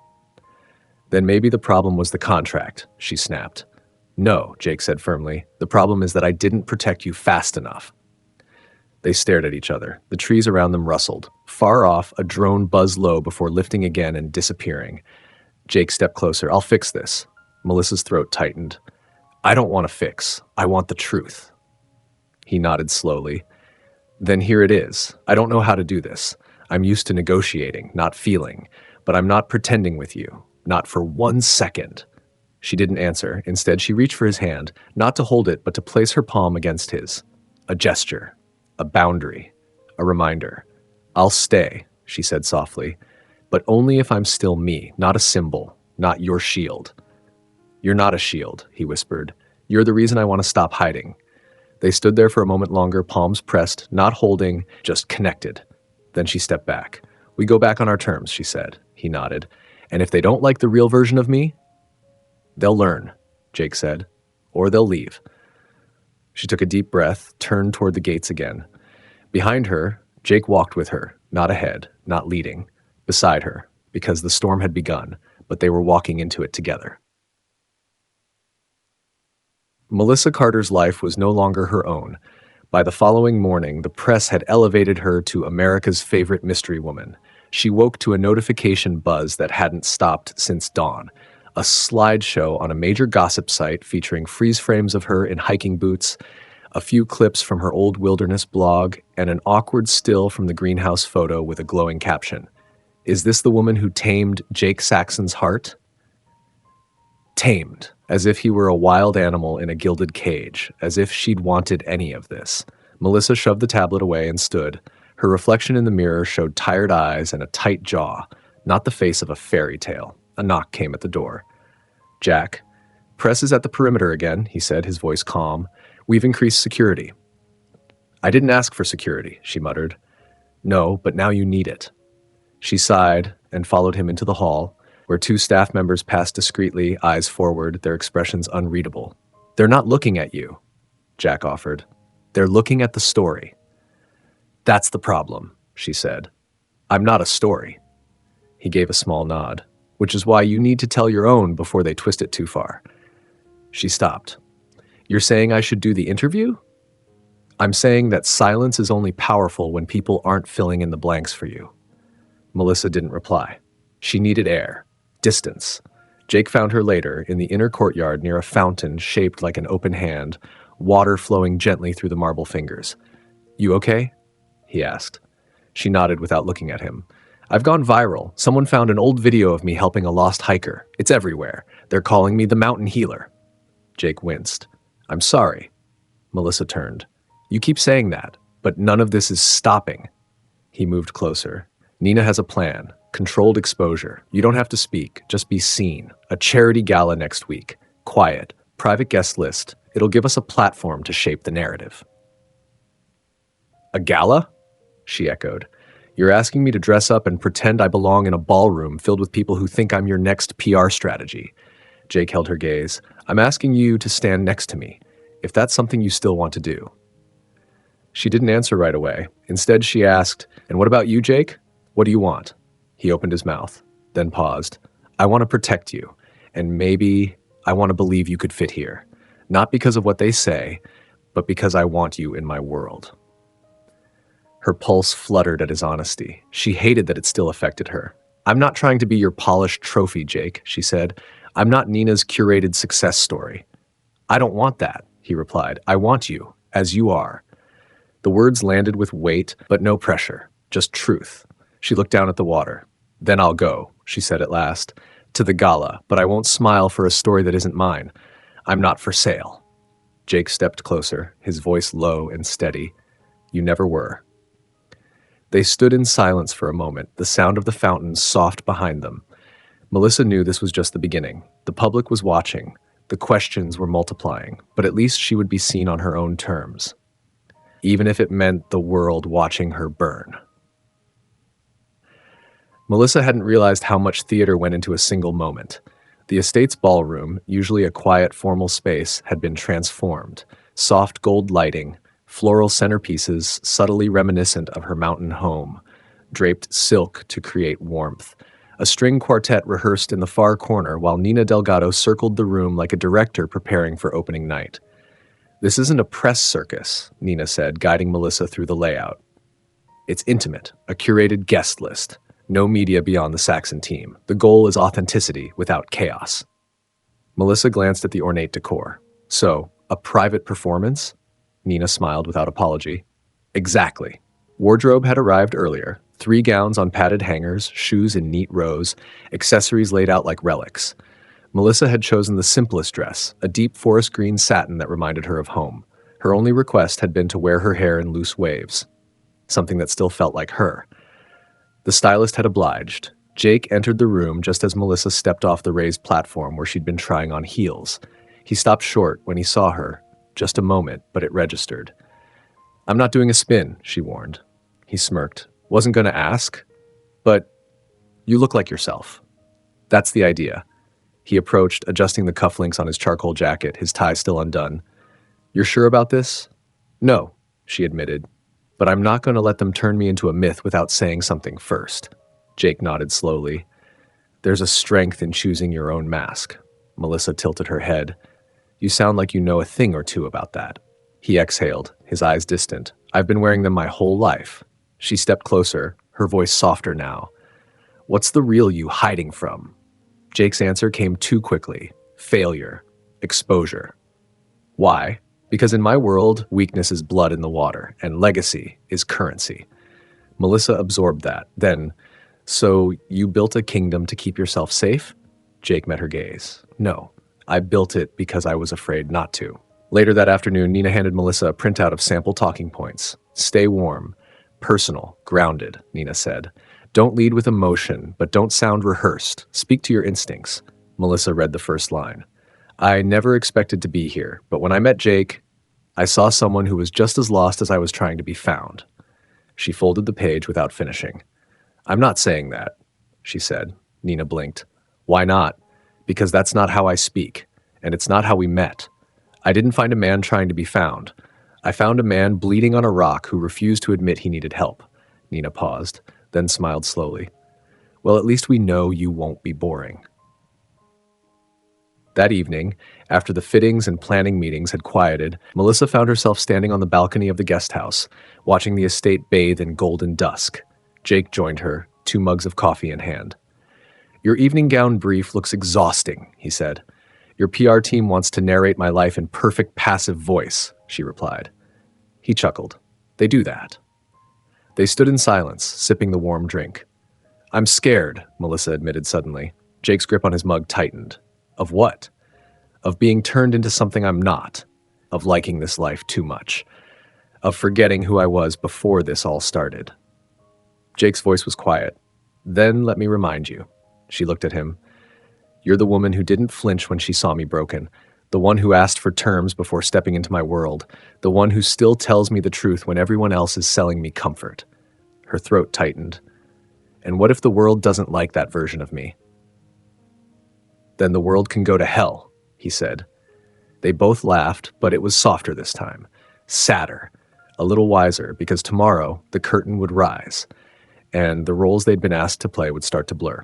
Then maybe the problem was the contract, she snapped. No, Jake said firmly. The problem is that I didn't protect you fast enough. They stared at each other. The trees around them rustled. Far off, a drone buzzed low before lifting again and disappearing. Jake stepped closer. I'll fix this. Melissa's throat tightened. I don't want to fix. I want the truth. He nodded slowly. Then here it is. I don't know how to do this. I'm used to negotiating, not feeling. But I'm not pretending with you. Not for 1 second. She didn't answer. Instead, she reached for his hand, not to hold it, but to place her palm against his. A gesture. A boundary. A reminder. I'll stay, she said softly. But only if I'm still me, not a symbol, not your shield. You're not a shield, he whispered. You're the reason I want to stop hiding. They stood there for a moment longer, palms pressed, not holding, just connected. Then she stepped back. We go back on our terms, she said. He nodded. And if they don't like the real version of me, they'll learn, Jake said, or they'll leave. She took a deep breath, turned toward the gates again. Behind her, Jake walked with her, not ahead, not leading, beside her, because the storm had begun, but they were walking into it together. Melissa Carter's life was no longer her own. By the following morning, the press had elevated her to America's favorite mystery woman. She woke to a notification buzz that hadn't stopped since dawn. A slideshow on a major gossip site featuring freeze frames of her in hiking boots, a few clips from her old wilderness blog, and an awkward still from the greenhouse photo with a glowing caption. Is this the woman who tamed Jake Saxon's heart? Tamed, as if he were a wild animal in a gilded cage, as if she'd wanted any of this. Melissa shoved the tablet away and stood. Her reflection in the mirror showed tired eyes and a tight jaw, not the face of a fairy tale. A knock came at the door. Jack, press is at the perimeter again, he said, his voice calm. We've increased security. I didn't ask for security, she muttered. No, but now you need it. She sighed and followed him into the hall, where 2 staff members passed discreetly, eyes forward, their expressions unreadable. They're not looking at you, Jack offered. They're looking at the story. That's the problem, she said. I'm not a story. He gave a small nod. Which is why you need to tell your own before they twist it too far. She stopped. You're saying I should do the interview? I'm saying that silence is only powerful when people aren't filling in the blanks for you. Melissa didn't reply. She needed air, distance. Jake found her later in the inner courtyard near a fountain shaped like an open hand, water flowing gently through the marble fingers. You okay? He asked. She nodded without looking at him. I've gone viral. Someone found an old video of me helping a lost hiker. It's everywhere. They're calling me the mountain healer. Jake winced. I'm sorry. Melissa turned. You keep saying that, but none of this is stopping. He moved closer. Nina has a plan. Controlled exposure. You don't have to speak. Just be seen. A charity gala next week. Quiet. Private guest list. It'll give us a platform to shape the narrative. A gala? She echoed. You're asking me to dress up and pretend I belong in a ballroom filled with people who think I'm your next PR strategy. Jake held her gaze. I'm asking you to stand next to me, if that's something you still want to do. She didn't answer right away. Instead, she asked, and what about you, Jake? What do you want? He opened his mouth, then paused. I want to protect you, and maybe I want to believe you could fit here. Not because of what they say, but because I want you in my world. Her pulse fluttered at his honesty. She hated that it still affected her. I'm not trying to be your polished trophy, Jake, she said. I'm not Nina's curated success story. I don't want that, he replied. I want you, as you are. The words landed with weight, but no pressure, just truth. She looked down at the water. Then I'll go, she said at last. To the gala, but I won't smile for a story that isn't mine. I'm not for sale. Jake stepped closer, his voice low and steady. You never were. They stood in silence for a moment, the sound of the fountain soft behind them. Melissa knew this was just the beginning. The public was watching. The questions were multiplying, but at least she would be seen on her own terms, even if it meant the world watching her burn. Melissa hadn't realized how much theater went into a single moment. The estate's ballroom, usually a quiet, formal space, had been transformed. Soft gold lighting, floral centerpieces subtly reminiscent of her mountain home, draped silk to create warmth. A string quartet rehearsed in the far corner while Nina Delgado circled the room like a director preparing for opening night. This isn't a press circus, Nina said, guiding Melissa through the layout. It's intimate, a curated guest list. No media beyond the Saxon team. The goal is authenticity without chaos. Melissa glanced at the ornate decor. So, a private performance? Nina smiled without apology. Exactly. Wardrobe had arrived earlier. 3 gowns on padded hangers, shoes in neat rows, accessories laid out like relics. Melissa had chosen the simplest dress, a deep forest green satin that reminded her of home. Her only request had been to wear her hair in loose waves, something that still felt like her. The stylist had obliged. Jake entered the room just as Melissa stepped off the raised platform where she'd been trying on heels. He stopped short when he saw her. Just a moment, but it registered. I'm not doing a spin, she warned. He smirked. Wasn't going to ask, but you look like yourself. That's the idea. He approached, adjusting the cufflinks on his charcoal jacket, his tie still undone. You're sure about this? No, she admitted. But I'm not going to let them turn me into a myth without saying something first. Jake nodded slowly. There's a strength in choosing your own mask. Melissa tilted her head. You sound like you know a thing or two about that. He exhaled, his eyes distant. I've been wearing them my whole life. She stepped closer, her voice softer now. What's the real you hiding from? Jake's answer came too quickly. Failure. Exposure. Why? Because in my world, weakness is blood in the water, and legacy is currency. Melissa absorbed that. Then, so you built a kingdom to keep yourself safe? Jake met her gaze. No, I built it because I was afraid not to. Later that afternoon, Nina handed Melissa a printout of sample talking points. Stay warm. Personal, grounded, Nina said. Don't lead with emotion, but don't sound rehearsed. Speak to your instincts. Melissa read the first line. I never expected to be here, but when I met Jake, I saw someone who was just as lost as I was trying to be found. She folded the page without finishing. I'm not saying that, she said. Nina blinked. Why not? Because that's not how I speak, and it's not how we met. I didn't find a man trying to be found. I found a man bleeding on a rock who refused to admit he needed help. Nina paused, then smiled slowly. Well, at least we know you won't be boring. That evening, after the fittings and planning meetings had quieted, Melissa found herself standing on the balcony of the guest house, watching the estate bathe in golden dusk. Jake joined her, 2 mugs of coffee in hand. Your evening gown brief looks exhausting, he said. Your PR team wants to narrate my life in perfect passive voice, she replied. He chuckled. They do that. They stood in silence, sipping the warm drink. I'm scared, Melissa admitted suddenly. Jake's grip on his mug tightened. Of what? Of being turned into something I'm not. Of liking this life too much. Of forgetting who I was before this all started. Jake's voice was quiet. Then let me remind you. She looked at him. You're the woman who didn't flinch when she saw me broken. The one who asked for terms before stepping into my world. The one who still tells me the truth when everyone else is selling me comfort. Her throat tightened. And what if the world doesn't like that version of me? Then the world can go to hell, he said. They both laughed, but it was softer this time. Sadder. A little wiser, because tomorrow the curtain would rise, and the roles they'd been asked to play would start to blur.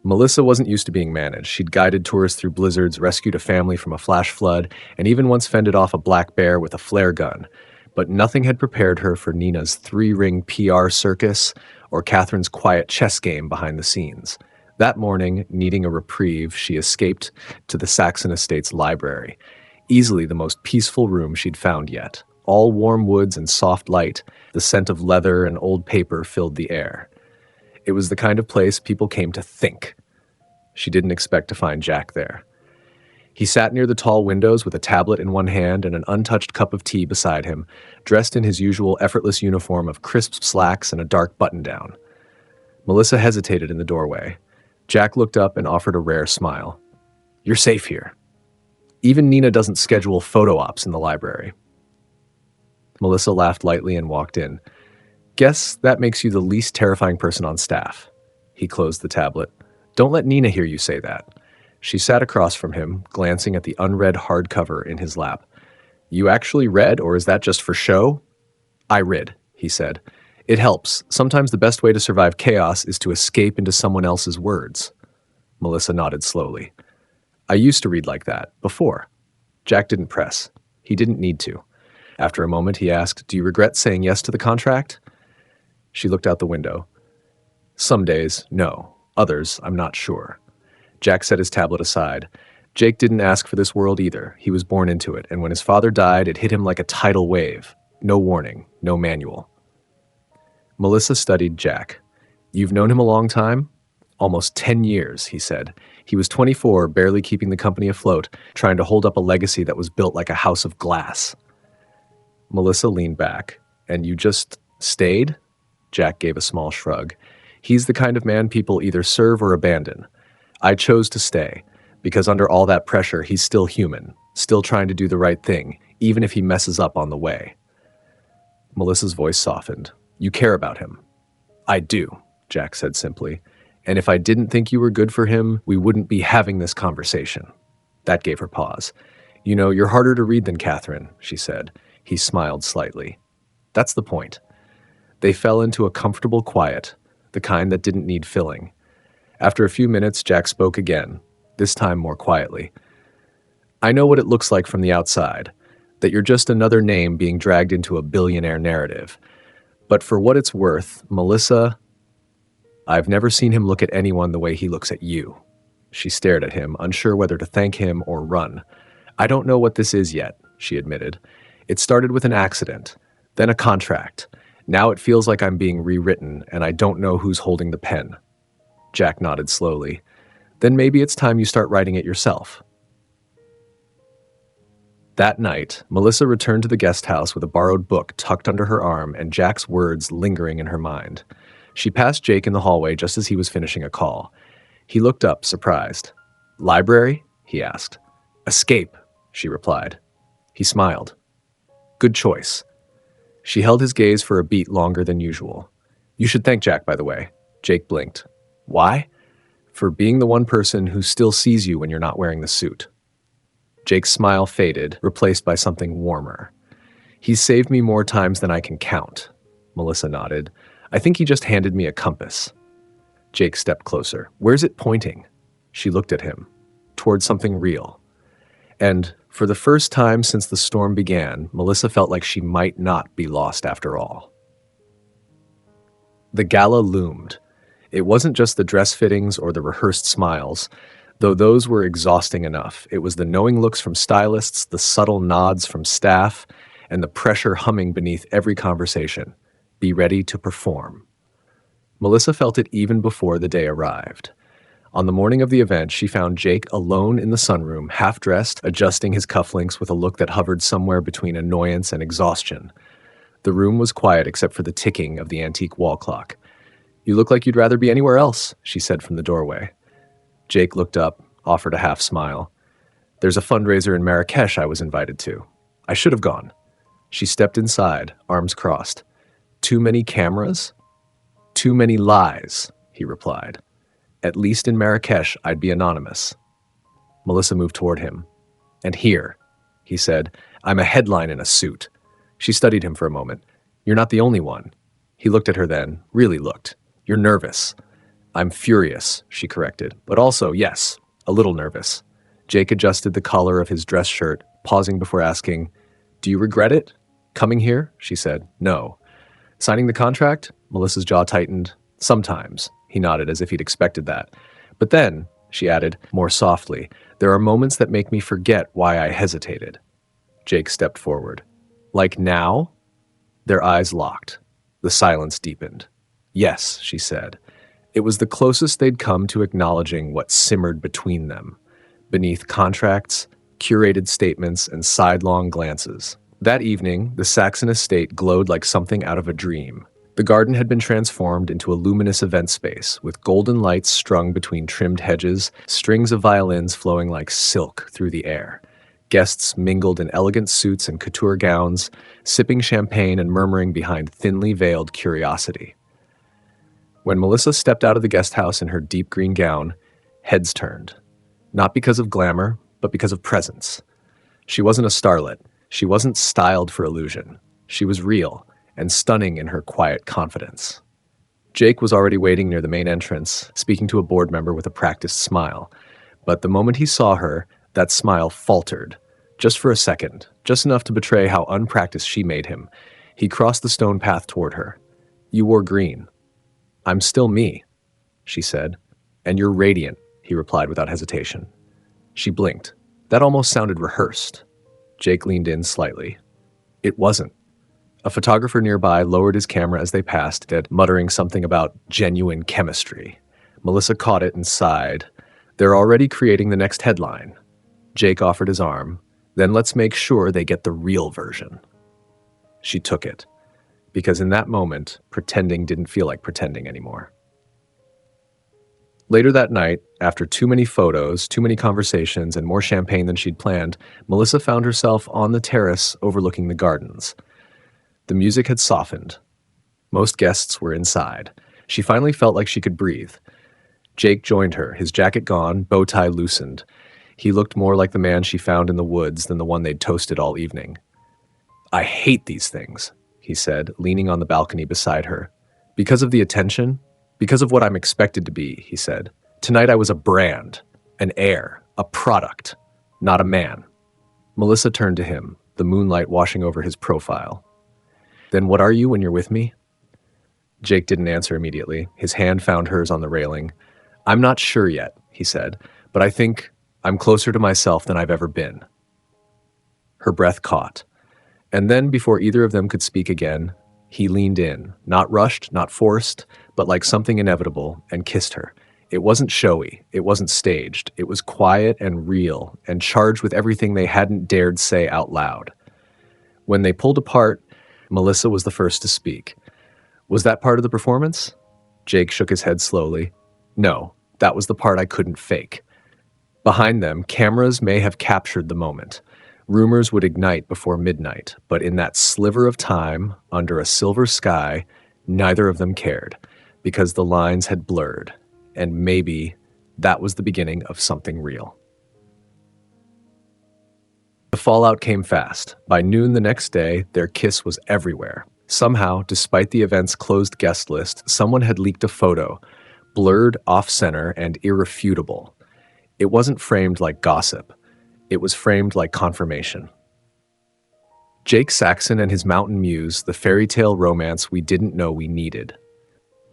Melissa wasn't used to being managed. She'd guided tourists through blizzards, rescued a family from a flash flood, and even once fended off a black bear with a flare gun. But nothing had prepared her for Nina's 3-ring PR circus or Catherine's quiet chess game behind the scenes. That morning, needing a reprieve, she escaped to the Saxon Estate's library, easily the most peaceful room she'd found yet. All warm woods and soft light, the scent of leather and old paper filled the air. It was the kind of place people came to think. She didn't expect to find Jack there. He sat near the tall windows with a tablet in one hand and an untouched cup of tea beside him, dressed in his usual effortless uniform of crisp slacks and a dark button-down. Melissa hesitated in the doorway. Jack looked up and offered a rare smile. "You're safe here. Even Nina doesn't schedule photo ops in the library." Melissa laughed lightly and walked in. "Guess that makes you the least terrifying person on staff." He closed the tablet. "Don't let Nina hear you say that." She sat across from him, glancing at the unread hardcover in his lap. "You actually read, or is that just for show?" "I read," he said. "It helps. Sometimes the best way to survive chaos is to escape into someone else's words." Melissa nodded slowly. "I used to read like that, before." Jack didn't press. He didn't need to. After a moment, he asked, "Do you regret saying yes to the contract?" She looked out the window. "Some days, no. Others, I'm not sure." Jack set his tablet aside. Jake didn't ask for this world either. He was born into it, and when his father died, it hit him like a tidal wave. No warning, no manual. Melissa studied Jack. "You've known him a long time?" "Almost 10 years, he said. He was 24, barely keeping the company afloat, trying to hold up a legacy that was built like a house of glass." Melissa leaned back. "And you just stayed?" Jack gave a small shrug. "He's the kind of man people either serve or abandon. I chose to stay, because under all that pressure, he's still human, still trying to do the right thing, even if he messes up on the way." Melissa's voice softened. "You care about him." "I do," Jack said simply. "And if I didn't think you were good for him, we wouldn't be having this conversation." That gave her pause. "You know, you're harder to read than Catherine," she said. He smiled slightly. "That's the point." They fell into a comfortable quiet, the kind that didn't need filling. After a few minutes, Jack spoke again, this time more quietly. "I know what it looks like from the outside, that you're just another name being dragged into a billionaire narrative. But for what it's worth, Melissa, I've never seen him look at anyone the way he looks at you." She stared at him, unsure whether to thank him or run. "I don't know what this is yet," she admitted. "It started with an accident, then a contract. Now it feels like I'm being rewritten, and I don't know who's holding the pen." Jack nodded slowly. "Then maybe it's time you start writing it yourself." That night, Melissa returned to the guest house with a borrowed book tucked under her arm and Jack's words lingering in her mind. She passed Jake in the hallway just as he was finishing a call. He looked up, surprised. "Library?" he asked. "Escape," she replied. He smiled. "Good choice." She held his gaze for a beat longer than usual. "You should thank Jack, by the way." Jake blinked. "Why?" "For being the one person who still sees you when you're not wearing the suit." Jake's smile faded, replaced by something warmer. "He's saved me more times than I can count." Melissa nodded. "I think he just handed me a compass." Jake stepped closer. "Where's it pointing?" She looked at him. "Toward something real." And for the first time since the storm began, Melissa felt like she might not be lost after all. The gala loomed. It wasn't just the dress fittings or the rehearsed smiles. Though those were exhausting enough, it was the knowing looks from stylists, the subtle nods from staff, and the pressure humming beneath every conversation. Be ready to perform. Melissa felt it even before the day arrived. On the morning of the event, she found Jake alone in the sunroom, half-dressed, adjusting his cufflinks with a look that hovered somewhere between annoyance and exhaustion. The room was quiet except for the ticking of the antique wall clock. "You look like you'd rather be anywhere else," she said from the doorway. Jake looked up, offered a half smile. "There's a fundraiser in Marrakesh I was invited to. I should have gone." She stepped inside, arms crossed. "Too many cameras?" "Too many lies," he replied. "At least in Marrakesh, I'd be anonymous." Melissa moved toward him. "And here," he said, "I'm a headline in a suit." She studied him for a moment. "You're not the only one." He looked at her then, really looked. "You're nervous." "I'm furious," she corrected, "but also, yes, a little nervous." Jake adjusted the collar of his dress shirt, pausing before asking, "Do you regret it? Coming here?" She said, "No." "Signing the contract?" Melissa's jaw tightened. "Sometimes." He nodded as if he'd expected that. "But then," she added, more softly, "there are moments that make me forget why I hesitated." Jake stepped forward. "Like now?" Their eyes locked. The silence deepened. "Yes," she said. It was the closest they'd come to acknowledging what simmered between them, beneath contracts, curated statements, and sidelong glances. That evening, the Saxon estate glowed like something out of a dream. The garden had been transformed into a luminous event space, with golden lights strung between trimmed hedges, strings of violins flowing like silk through the air. Guests mingled in elegant suits and couture gowns, sipping champagne and murmuring behind thinly veiled curiosity. When Melissa stepped out of the guest house in her deep green gown, heads turned. Not because of glamour, but because of presence. She wasn't a starlet. She wasn't styled for illusion. She was real and stunning in her quiet confidence. Jake was already waiting near the main entrance, speaking to a board member with a practiced smile. But the moment he saw her, that smile faltered. Just for a second, just enough to betray how unpracticed she made him. He crossed the stone path toward her. "You wore green." "I'm still me," she said. "And you're radiant," he replied without hesitation. She blinked. That almost sounded rehearsed. Jake leaned in slightly. It wasn't. A photographer nearby lowered his camera as they passed, muttering something about genuine chemistry. Melissa caught it and sighed. They're already creating the next headline. Jake offered his arm. Then let's make sure they get the real version. She took it, because in that moment, pretending didn't feel like pretending anymore. Later that night, after too many photos, too many conversations, and more champagne than she'd planned, Melissa found herself on the terrace overlooking the gardens. The music had softened. Most guests were inside. She finally felt like she could breathe. Jake joined her, his jacket gone, bow tie loosened. He looked more like the man she found in the woods than the one they'd toasted all evening. "I hate these things," he said, leaning on the balcony beside her. "Because of the attention? Because of what I'm expected to be," he said. "Tonight I was a brand, an heir, a product, not a man." Melissa turned to him, the moonlight washing over his profile. "Then what are you when you're with me?" Jake didn't answer immediately. His hand found hers on the railing. "I'm not sure yet," he said, "but I think I'm closer to myself than I've ever been." Her breath caught. And then, before either of them could speak again, he leaned in, not rushed, not forced, but like something inevitable, and kissed her. It wasn't showy, it wasn't staged, it was quiet and real, and charged with everything they hadn't dared say out loud. When they pulled apart, Melissa was the first to speak. "Was that part of the performance?" Jake shook his head slowly. "No, that was the part I couldn't fake." Behind them, cameras may have captured the moment. Rumors would ignite before midnight, but in that sliver of time, under a silver sky, neither of them cared, because the lines had blurred, and maybe that was the beginning of something real. The fallout came fast. By noon the next day, their kiss was everywhere. Somehow, despite the event's closed guest list, someone had leaked a photo, blurred, off-center, and irrefutable. It wasn't framed like gossip. It was framed like confirmation. Jake Saxon and his mountain muse, the fairy tale romance we didn't know we needed.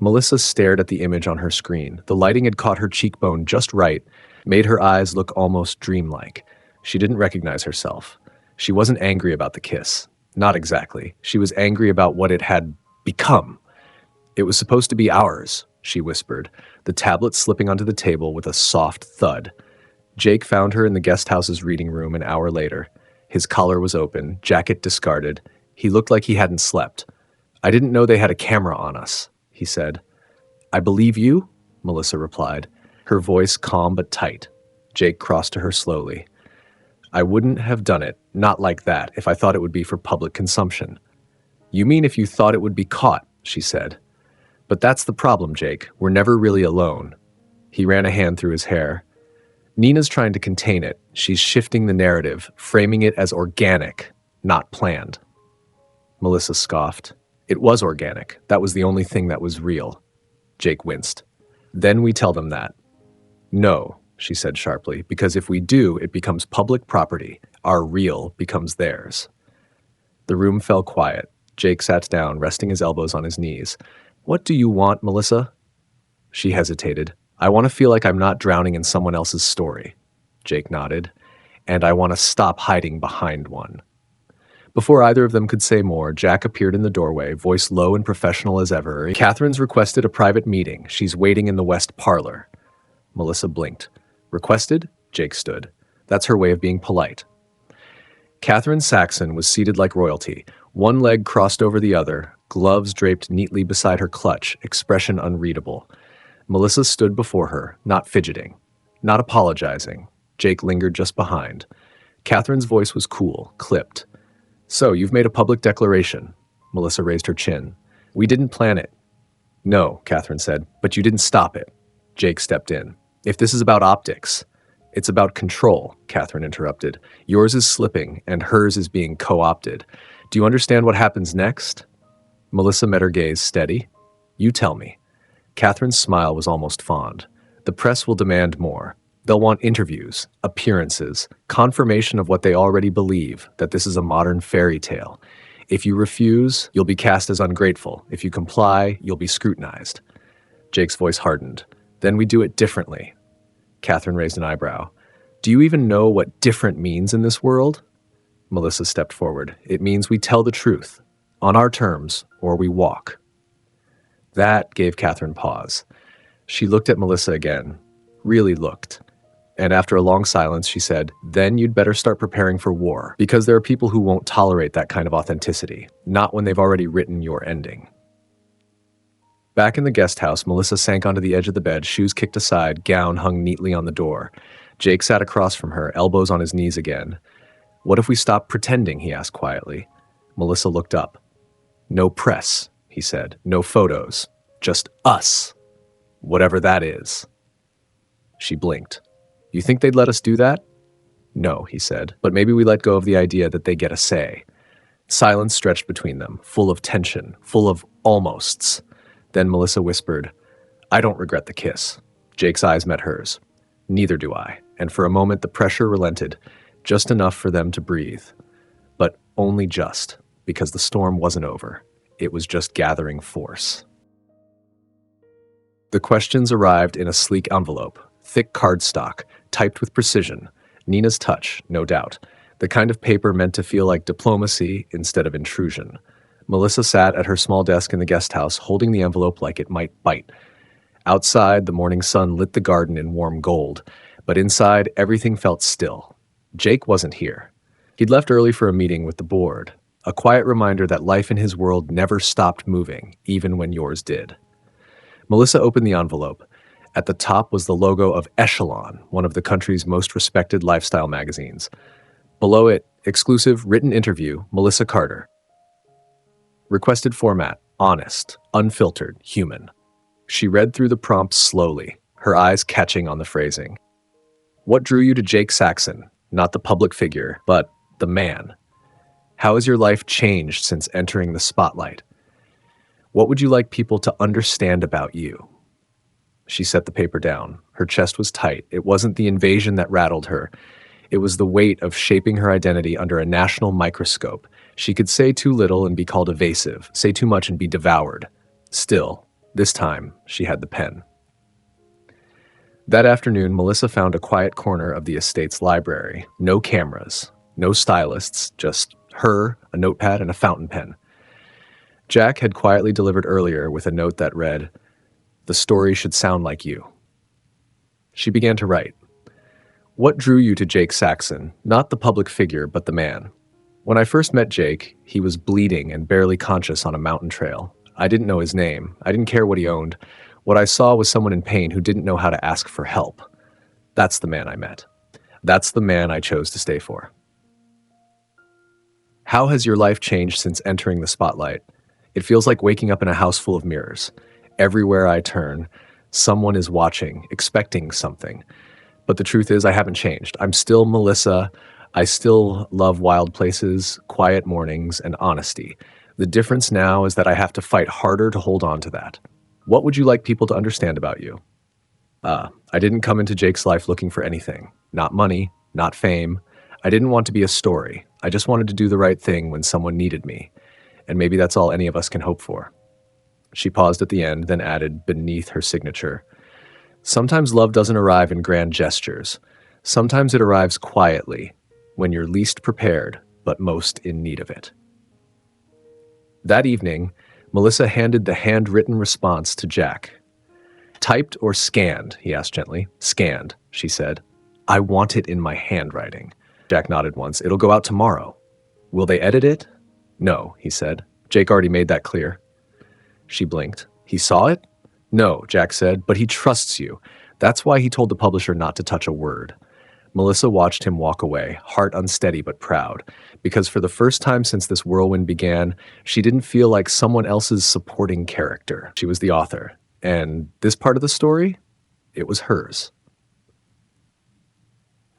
Melissa stared at the image on her screen. The lighting had caught her cheekbone just right, made her eyes look almost dreamlike. She didn't recognize herself. She wasn't angry about the kiss. Not exactly. She was angry about what it had become. "It was supposed to be ours," she whispered, the tablet slipping onto the table with a soft thud. Jake found her in the guest house's reading room an hour later. His collar was open, jacket discarded. He looked like he hadn't slept. "I didn't know they had a camera on us," he said. "I believe you," Melissa replied, her voice calm but tight. Jake crossed to her slowly. "I wouldn't have done it, not like that, if I thought it would be for public consumption." "You mean if you thought it would be caught," she said. "But that's the problem, Jake. We're never really alone." He ran a hand through his hair. "Nina's trying to contain it. She's shifting the narrative, framing it as organic, not planned." Melissa scoffed. "It was organic. That was the only thing that was real." Jake winced. "Then we tell them that." "No," she said sharply, "because if we do, it becomes public property. Our real becomes theirs." The room fell quiet. Jake sat down, resting his elbows on his knees. "What do you want, Melissa?" She hesitated. "I want to feel like I'm not drowning in someone else's story." Jake nodded. "And I want to stop hiding behind one." Before either of them could say more, Jack appeared in the doorway, voice low and professional as ever. Catherine's requested a private meeting. She's waiting in the west parlor. Melissa blinked. Requested? Jake stood. That's her way of being polite. Catherine Saxon was seated like royalty, one leg crossed over the other, gloves draped neatly beside her clutch, expression unreadable. Melissa stood before her, not fidgeting, not apologizing. Jake lingered just behind. Catherine's voice was cool, clipped. So, you've made a public declaration. Melissa raised her chin. We didn't plan it. No, Catherine said, but you didn't stop it. Jake stepped in. If this is about optics, it's about control, Catherine interrupted. Yours is slipping, and hers is being co-opted. Do you understand what happens next? Melissa met her gaze steady. You tell me. Catherine's smile was almost fond. The press will demand more. They'll want interviews, appearances, confirmation of what they already believe, that this is a modern fairy tale. If you refuse, you'll be cast as ungrateful. If you comply, you'll be scrutinized. Jake's voice hardened. Then we do it differently. Catherine raised an eyebrow. Do you even know what different means in this world? Melissa stepped forward. It means we tell the truth, on our terms, or we walk. That gave Catherine pause. She looked at Melissa again, really looked. And after a long silence, she said, then you'd better start preparing for war, because there are people who won't tolerate that kind of authenticity, not when they've already written your ending. Back in the guest house, Melissa sank onto the edge of the bed, shoes kicked aside, gown hung neatly on the door. Jake sat across from her, elbows on his knees again. What if we stop pretending, he asked quietly. Melissa looked up. No press, he said. No photos. Just us. Whatever that is. She blinked. You think they'd let us do that? No, he said, but maybe we let go of the idea that they get a say. Silence stretched between them, full of tension, full of almosts. Then Melissa whispered, I don't regret the kiss. Jake's eyes met hers. Neither do I. And for a moment the pressure relented, just enough for them to breathe. But only just, because the storm wasn't over. It was just gathering force. The questions arrived in a sleek envelope, thick cardstock, typed with precision. Nina's touch, no doubt. The kind of paper meant to feel like diplomacy instead of intrusion. Melissa sat at her small desk in the guest house, holding the envelope like it might bite. Outside, the morning sun lit the garden in warm gold, but inside, everything felt still. Jake wasn't here. He'd left early for a meeting with the board, a quiet reminder that life in his world never stopped moving, even when yours did. Melissa opened the envelope. At the top was the logo of Echelon, one of the country's most respected lifestyle magazines. Below it, exclusive written interview, Melissa Carter. Requested format, honest, unfiltered, human. She read through the prompt slowly, her eyes catching on the phrasing. What drew you to Jake Saxon? Not the public figure, but the man. How has your life changed since entering the spotlight? What would you like people to understand about you? She set the paper down. Her chest was tight. It wasn't the invasion that rattled her. It was the weight of shaping her identity under a national microscope. She could say too little and be called evasive, say too much and be devoured. Still, this time, she had the pen. That afternoon, Melissa found a quiet corner of the estate's library. No cameras, no stylists, just her, a notepad, and a fountain pen. Jack had quietly delivered earlier with a note that read, "The story should sound like you." She began to write. What drew you to Jake Saxon? Not the public figure, but the man. When I first met Jake, he was bleeding and barely conscious on a mountain trail. I didn't know his name. I didn't care what he owned. What I saw was someone in pain who didn't know how to ask for help. That's the man I met. That's the man I chose to stay for. How has your life changed since entering the spotlight? It feels like waking up in a house full of mirrors. Everywhere I turn, someone is watching, expecting something. But the truth is, I haven't changed. I'm still Melissa. I still love wild places, quiet mornings, and honesty. The difference now is that I have to fight harder to hold on to that. What would you like people to understand about you? I didn't come into Jake's life looking for anything. Not money, not fame. I didn't want to be a story. I just wanted to do the right thing when someone needed me. And maybe that's all any of us can hope for. She paused at the end, then added beneath her signature, sometimes love doesn't arrive in grand gestures. Sometimes it arrives quietly, when you're least prepared, but most in need of it. That evening, Melissa handed the handwritten response to Jack. "Typed or scanned?" he asked gently. "Scanned," she said. "I want it in my handwriting." Jack nodded once. "It'll go out tomorrow." "Will they edit it?" "No," he said. "Jake already made that clear." She blinked. "He saw it?" "No," Jack said, "but he trusts you. That's why he told the publisher not to touch a word." Melissa watched him walk away, heart unsteady but proud, because for the first time since this whirlwind began, she didn't feel like someone else's supporting character. She was the author. And this part of the story, it was hers.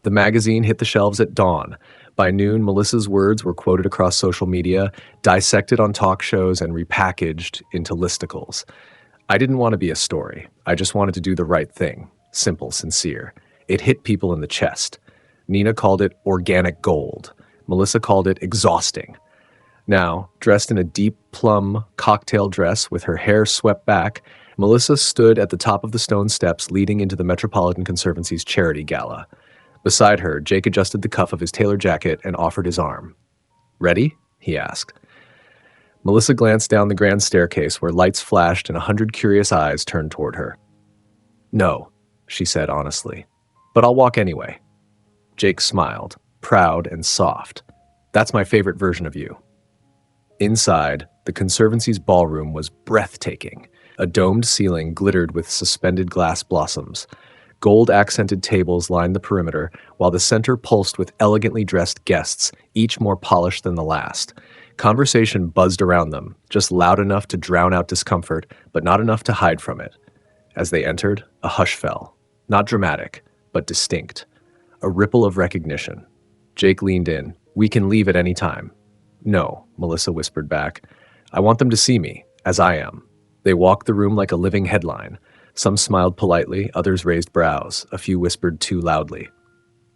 The magazine hit the shelves at dawn. By noon, Melissa's words were quoted across social media, dissected on talk shows, and repackaged into listicles. I didn't want to be a story. I just wanted to do the right thing. Simple, sincere. It hit people in the chest. Nina called it organic gold. Melissa called it exhausting. Now, dressed in a deep plum cocktail dress with her hair swept back, Melissa stood at the top of the stone steps leading into the Metropolitan Conservancy's charity gala. Beside her, Jake adjusted the cuff of his tailor jacket and offered his arm. "Ready?" he asked. Melissa glanced down the grand staircase where lights flashed and 100 curious eyes turned toward her. "No," she said honestly, "but I'll walk anyway." Jake smiled, proud and soft. "That's my favorite version of you." Inside, the Conservancy's ballroom was breathtaking. A domed ceiling glittered with suspended glass blossoms. Gold-accented tables lined the perimeter, while the center pulsed with elegantly dressed guests, each more polished than the last. Conversation buzzed around them, just loud enough to drown out discomfort, but not enough to hide from it. As they entered, a hush fell. Not dramatic, but distinct. A ripple of recognition. Jake leaned in. "We can leave at any time." "No," Melissa whispered back. "I want them to see me, as I am." They walked the room like a living headline. Some smiled politely, others raised brows. A few whispered too loudly.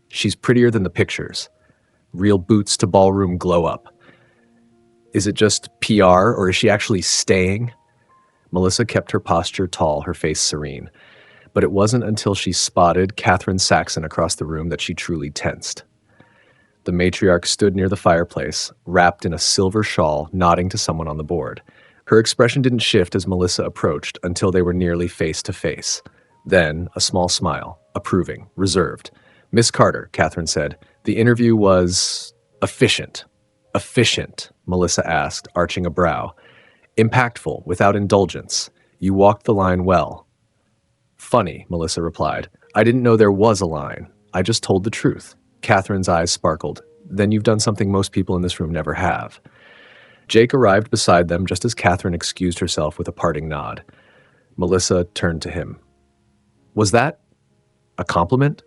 "She's prettier than the pictures. Real boots to ballroom glow up." "Is it just PR, or is she actually staying?" Melissa kept her posture tall, her face serene. But it wasn't until she spotted Catherine Saxon across the room that she truly tensed. The matriarch stood near the fireplace, wrapped in a silver shawl, nodding to someone on the board. Her expression didn't shift as Melissa approached until they were nearly face to face. Then, a small smile, approving, reserved. "Miss Carter," Catherine said, "the interview was efficient." "Efficient?" Melissa asked, arching a brow. "Impactful, without indulgence. You walked the line well." "Funny," Melissa replied. "I didn't know there was a line. I just told the truth." Catherine's eyes sparkled. "Then you've done something most people in this room never have." Jake arrived beside them just as Catherine excused herself with a parting nod. Melissa turned to him. "Was that a compliment?"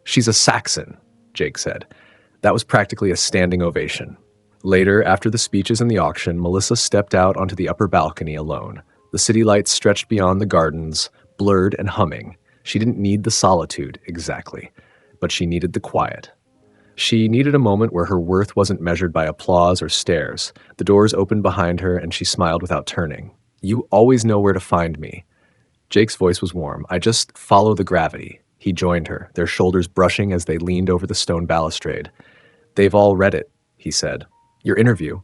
"She's a Saxon," Jake said. That was practically a standing ovation. Later, after the speeches and the auction, Melissa stepped out onto the upper balcony alone. The city lights stretched beyond the gardens, blurred and humming. She didn't need the solitude, exactly, but she needed the quiet. She needed a moment where her worth wasn't measured by applause or stares. The doors opened behind her, and she smiled without turning. "You always know where to find me." Jake's voice was warm. "I just follow the gravity." He joined her, their shoulders brushing as they leaned over the stone balustrade. "They've all read it," he said. "Your interview."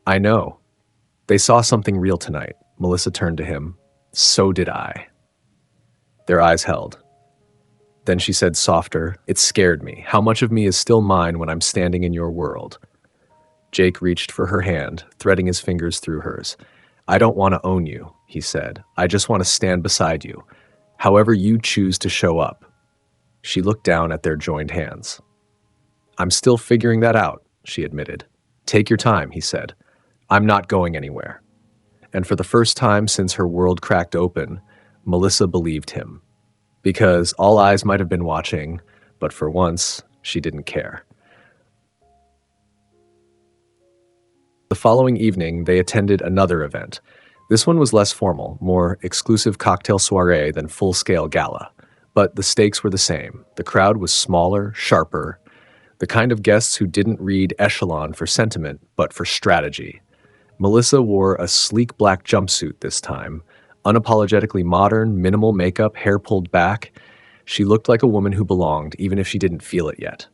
"I know. They saw something real tonight." Melissa turned to him. "So did I." Their eyes held. Then she said softer, "It scared me. How much of me is still mine when I'm standing in your world?" Jake reached for her hand, threading his fingers through hers. "I don't want to own you," he said. "I just want to stand beside you. However you choose to show up." She looked down at their joined hands. "I'm still figuring that out," she admitted. "Take your time," he said. "I'm not going anywhere." And for the first time since her world cracked open, Melissa believed him. Because all eyes might have been watching, but for once, she didn't care. The following evening, they attended another event. This one was less formal, more exclusive cocktail soiree than full-scale gala. But the stakes were the same. The crowd was smaller, sharper, the kind of guests who didn't read echelon for sentiment, but for strategy. Melissa wore a sleek black jumpsuit this time, unapologetically modern, minimal makeup, hair pulled back. She looked like a woman who belonged, even if she didn't feel it yet.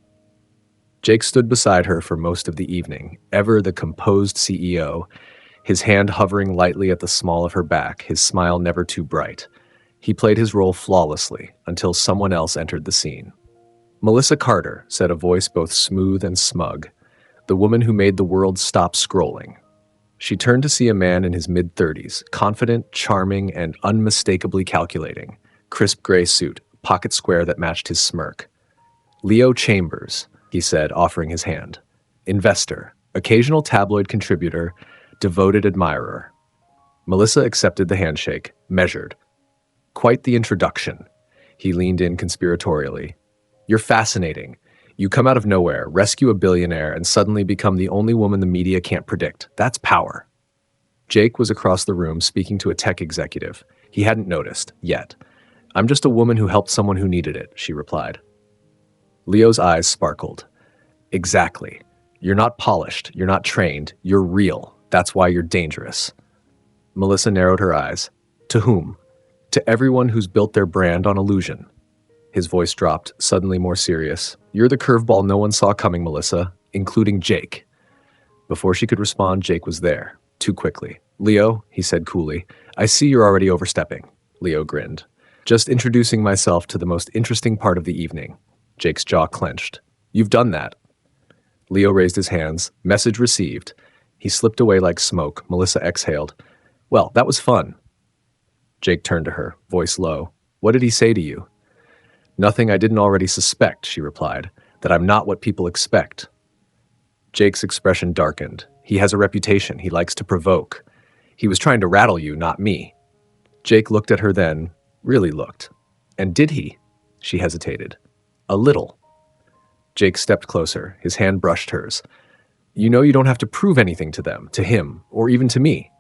Jake stood beside her for most of the evening, ever the composed CEO, his hand hovering lightly at the small of her back, his smile never too bright. He played his role flawlessly until someone else entered the scene. "Melissa Carter," said a voice both smooth and smug, "the woman who made the world stop scrolling." She turned to see a man in his mid-30s, confident, charming, and unmistakably calculating. Crisp gray suit, pocket square that matched his smirk. "Leo Chambers," he said, offering his hand. "Investor, occasional tabloid contributor, devoted admirer." Melissa accepted the handshake, measured. "Quite the introduction." He leaned in conspiratorially. "You're fascinating. You come out of nowhere, rescue a billionaire, and suddenly become the only woman the media can't predict. That's power." Jake was across the room speaking to a tech executive. He hadn't noticed, yet. "I'm just a woman who helped someone who needed it," she replied. Leo's eyes sparkled. "Exactly. You're not polished, you're not trained, you're real. That's why you're dangerous." Melissa narrowed her eyes. "To whom?" "To everyone who's built their brand on illusion." His voice dropped, suddenly more serious. "You're the curveball no one saw coming, Melissa, including Jake." Before she could respond, Jake was there, too quickly. "Leo," he said coolly, "I see you're already overstepping." Leo grinned. "Just introducing myself to the most interesting part of the evening." Jake's jaw clenched. "You've done that." Leo raised his hands. Message received. He slipped away like smoke. Melissa exhaled. "Well, that was fun." Jake turned to her, voice low. "What did he say to you?" "Nothing I didn't already suspect," she replied. "That I'm not what people expect." Jake's expression darkened. "He has a reputation. He likes to provoke. He was trying to rattle you, not me." Jake looked at her then, really looked. "And did he?" She hesitated. "A little." Jake stepped closer. His hand brushed hers. "You know you don't have to prove anything to them, to him, or even to me."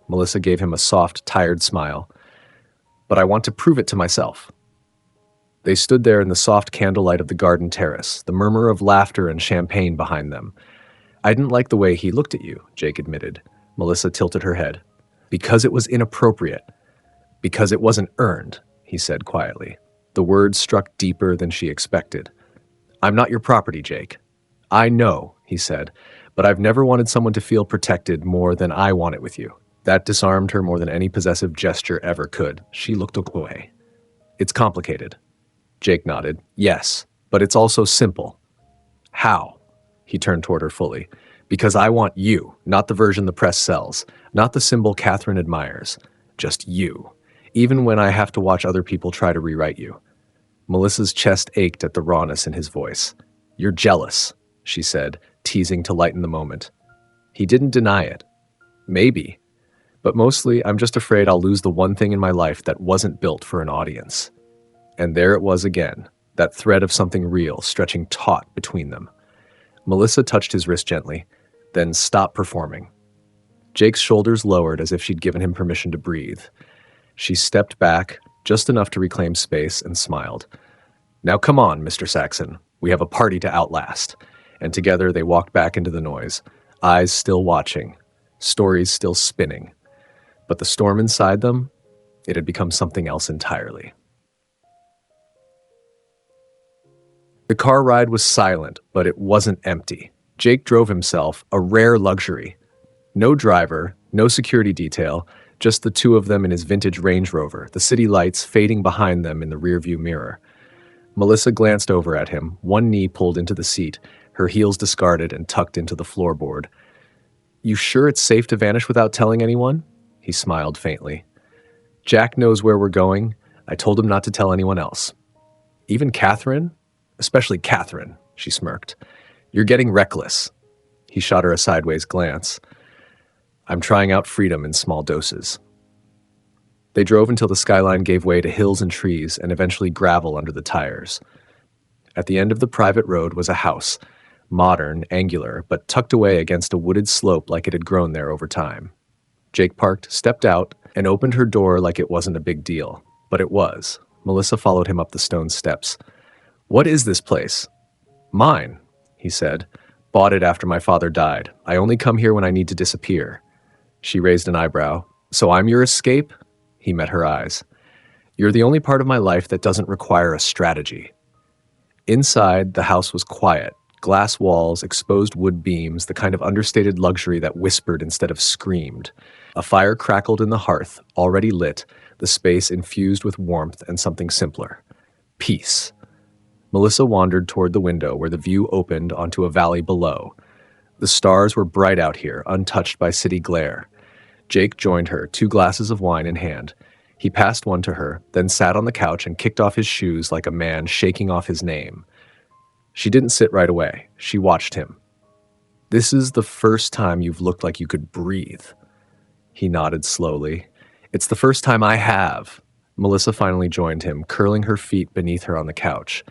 Melissa gave him a soft, tired smile. "But I want to prove it to myself." They stood there in the soft candlelight of the garden terrace, the murmur of laughter and champagne behind them. "I didn't like the way he looked at you," Jake admitted. Melissa tilted her head. "Because it was inappropriate. Because it wasn't earned," he said quietly. The words struck deeper than she expected. "I'm not your property, Jake." "I know," he said, "but I've never wanted someone to feel protected more than I want it with you." That disarmed her more than any possessive gesture ever could. She looked away. "It's complicated." Jake nodded. "Yes, but it's also simple." "How?" He turned toward her fully. "Because I want you, not the version the press sells, not the symbol Catherine admires. Just you, even when I have to watch other people try to rewrite you." Melissa's chest ached at the rawness in his voice. "You're jealous," she said, teasing to lighten the moment. He didn't deny it. "Maybe. But mostly, I'm just afraid I'll lose the one thing in my life that wasn't built for an audience." And there it was again, that thread of something real stretching taut between them. Melissa touched his wrist gently, then stopped performing. Jake's shoulders lowered as if she'd given him permission to breathe. She stepped back, just enough to reclaim space, and smiled. "Now come on, Mr. Saxon. We have a party to outlast." And together they walked back into the noise, eyes still watching, stories still spinning. But the storm inside them, it had become something else entirely. The car ride was silent, but it wasn't empty. Jake drove himself, a rare luxury. No driver, no security detail, just the two of them in his vintage Range Rover, the city lights fading behind them in the rearview mirror. Melissa glanced over at him, one knee pulled into the seat, her heels discarded and tucked into the floorboard. "You sure it's safe to vanish without telling anyone?" He smiled faintly. "Jack knows where we're going. I told him not to tell anyone else." "Even Catherine?" "Especially Catherine," she smirked. "You're getting reckless." He shot her a sideways glance. "I'm trying out freedom in small doses." They drove until the skyline gave way to hills and trees and eventually gravel under the tires. At the end of the private road was a house, modern, angular, but tucked away against a wooded slope like it had grown there over time. Jake parked, stepped out, and opened her door like it wasn't a big deal. But it was. Melissa followed him up the stone steps. "What is this place?" "Mine," he said. "Bought it after my father died. I only come here when I need to disappear." She raised an eyebrow. "So I'm your escape?" He met her eyes. "You're the only part of my life that doesn't require a strategy." Inside, the house was quiet, Glass walls, exposed wood beams, the kind of understated luxury that whispered instead of screamed. A fire crackled in the hearth, already lit, the space infused with warmth and something simpler. Peace. Melissa wandered toward the window where the view opened onto a valley below. The stars were bright out here, untouched by city glare. Jake joined her, 2 glasses of wine in hand. He passed one to her, then sat on the couch and kicked off his shoes like a man shaking off his name. She didn't sit right away. She watched him. "This is the first time you've looked like you could breathe." He nodded slowly. "It's the first time I have." Melissa finally joined him, curling her feet beneath her on the couch.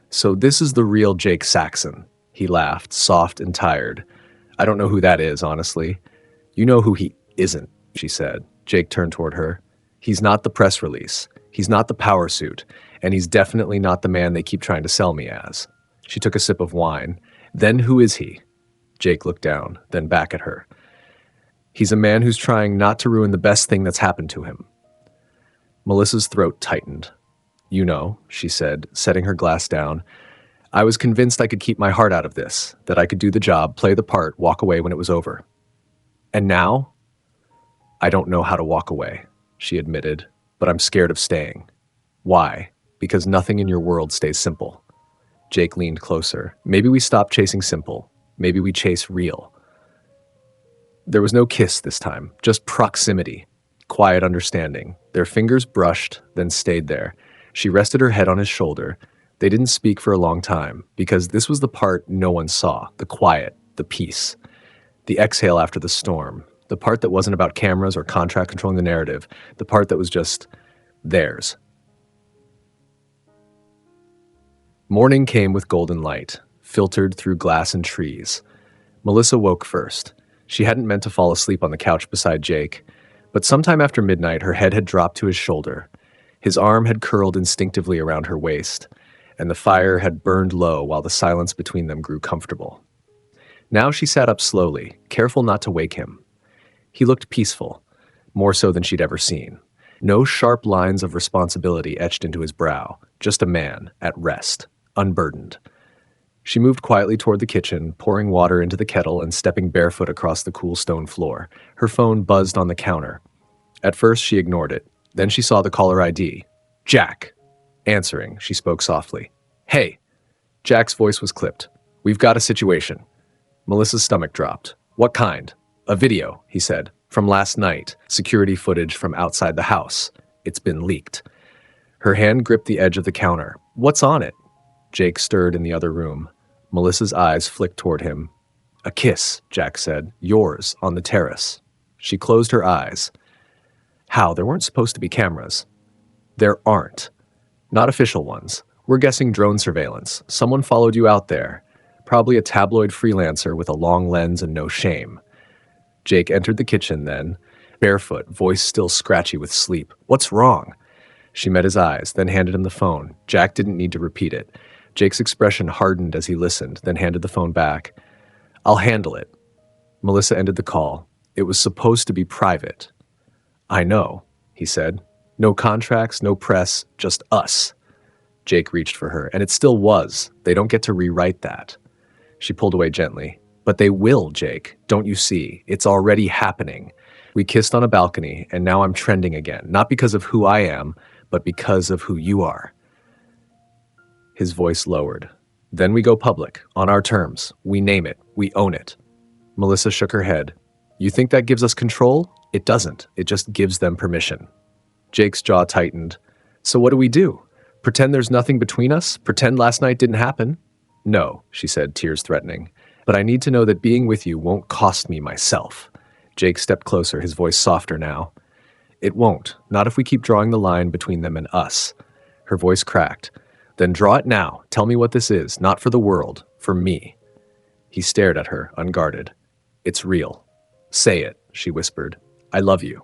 "So this is the real Jake Saxon." He laughed, soft and tired. "I don't know who that is, honestly." "You know who he isn't," she said. Jake turned toward her. "He's not the press release. He's not the power suit. And he's definitely not the man they keep trying to sell me as." She took a sip of wine. "Then who is he?" Jake looked down, then back at her. "He's a man who's trying not to ruin the best thing that's happened to him." Melissa's throat tightened. "You know," she said, setting her glass down, "I was convinced I could keep my heart out of this, that I could do the job, play the part, walk away when it was over. And now? I don't know how to walk away," she admitted, "but I'm scared of staying." "Why?" "Because nothing in your world stays simple." Jake leaned closer. "Maybe we stop chasing simple. Maybe we chase real." There was no kiss this time, just proximity, quiet understanding. Their fingers brushed, then stayed there. She rested her head on his shoulder. They didn't speak for a long time, because this was the part no one saw, the quiet, the peace. The exhale after the storm, the part that wasn't about cameras or contract controlling the narrative, the part that was just theirs. Morning came with golden light, filtered through glass and trees. Melissa woke first. She hadn't meant to fall asleep on the couch beside Jake, but sometime after midnight her head had dropped to his shoulder. His arm had curled instinctively around her waist, and the fire had burned low while the silence between them grew comfortable. Now she sat up slowly, careful not to wake him. He looked peaceful, more so than she'd ever seen. No sharp lines of responsibility etched into his brow, just a man, at rest, unburdened. She moved quietly toward the kitchen, pouring water into the kettle and stepping barefoot across the cool stone floor. Her phone buzzed on the counter. At first, she ignored it. Then she saw the caller ID. "Jack." Answering, she spoke softly. "Hey." Jack's voice was clipped. "We've got a situation." Melissa's stomach dropped. "What kind?" "A video," he said. "From last night. Security footage from outside the house. It's been leaked." Her hand gripped the edge of the counter. "What's on it?" Jake stirred in the other room. Melissa's eyes flicked toward him. "A kiss," Jack said. "Yours, on the terrace." She closed her eyes. "How? There weren't supposed to be cameras." "There aren't. Not official ones. We're guessing drone surveillance. Someone followed you out there. Probably a tabloid freelancer with a long lens and no shame." Jake entered the kitchen then, barefoot, voice still scratchy with sleep. "What's wrong?" She met his eyes, then handed him the phone. Jack didn't need to repeat it. Jake's expression hardened as he listened, then handed the phone back. "I'll handle it." Melissa ended the call. "It was supposed to be private." "I know," he said. "No contracts, no press, just us." Jake reached for her, and it still was. They don't get to rewrite that. She pulled away gently. "But they will, Jake. Don't you see? It's already happening. We kissed on a balcony, and now I'm trending again. Not because of who I am, but because of who you are." His voice lowered. "Then we go public, on our terms. We name it. We own it." Melissa shook her head. "You think that gives us control? It doesn't. It just gives them permission." Jake's jaw tightened. "So what do we do? Pretend there's nothing between us? Pretend last night didn't happen?" "No," she said, tears threatening. "But I need to know that being with you won't cost me myself." Jake stepped closer, his voice softer now. "It won't. Not if we keep drawing the line between them and us." Her voice cracked. "Then draw it now. Tell me what this is. Not for the world. For me." He stared at her, unguarded. "It's real." "Say it," she whispered. "I love you."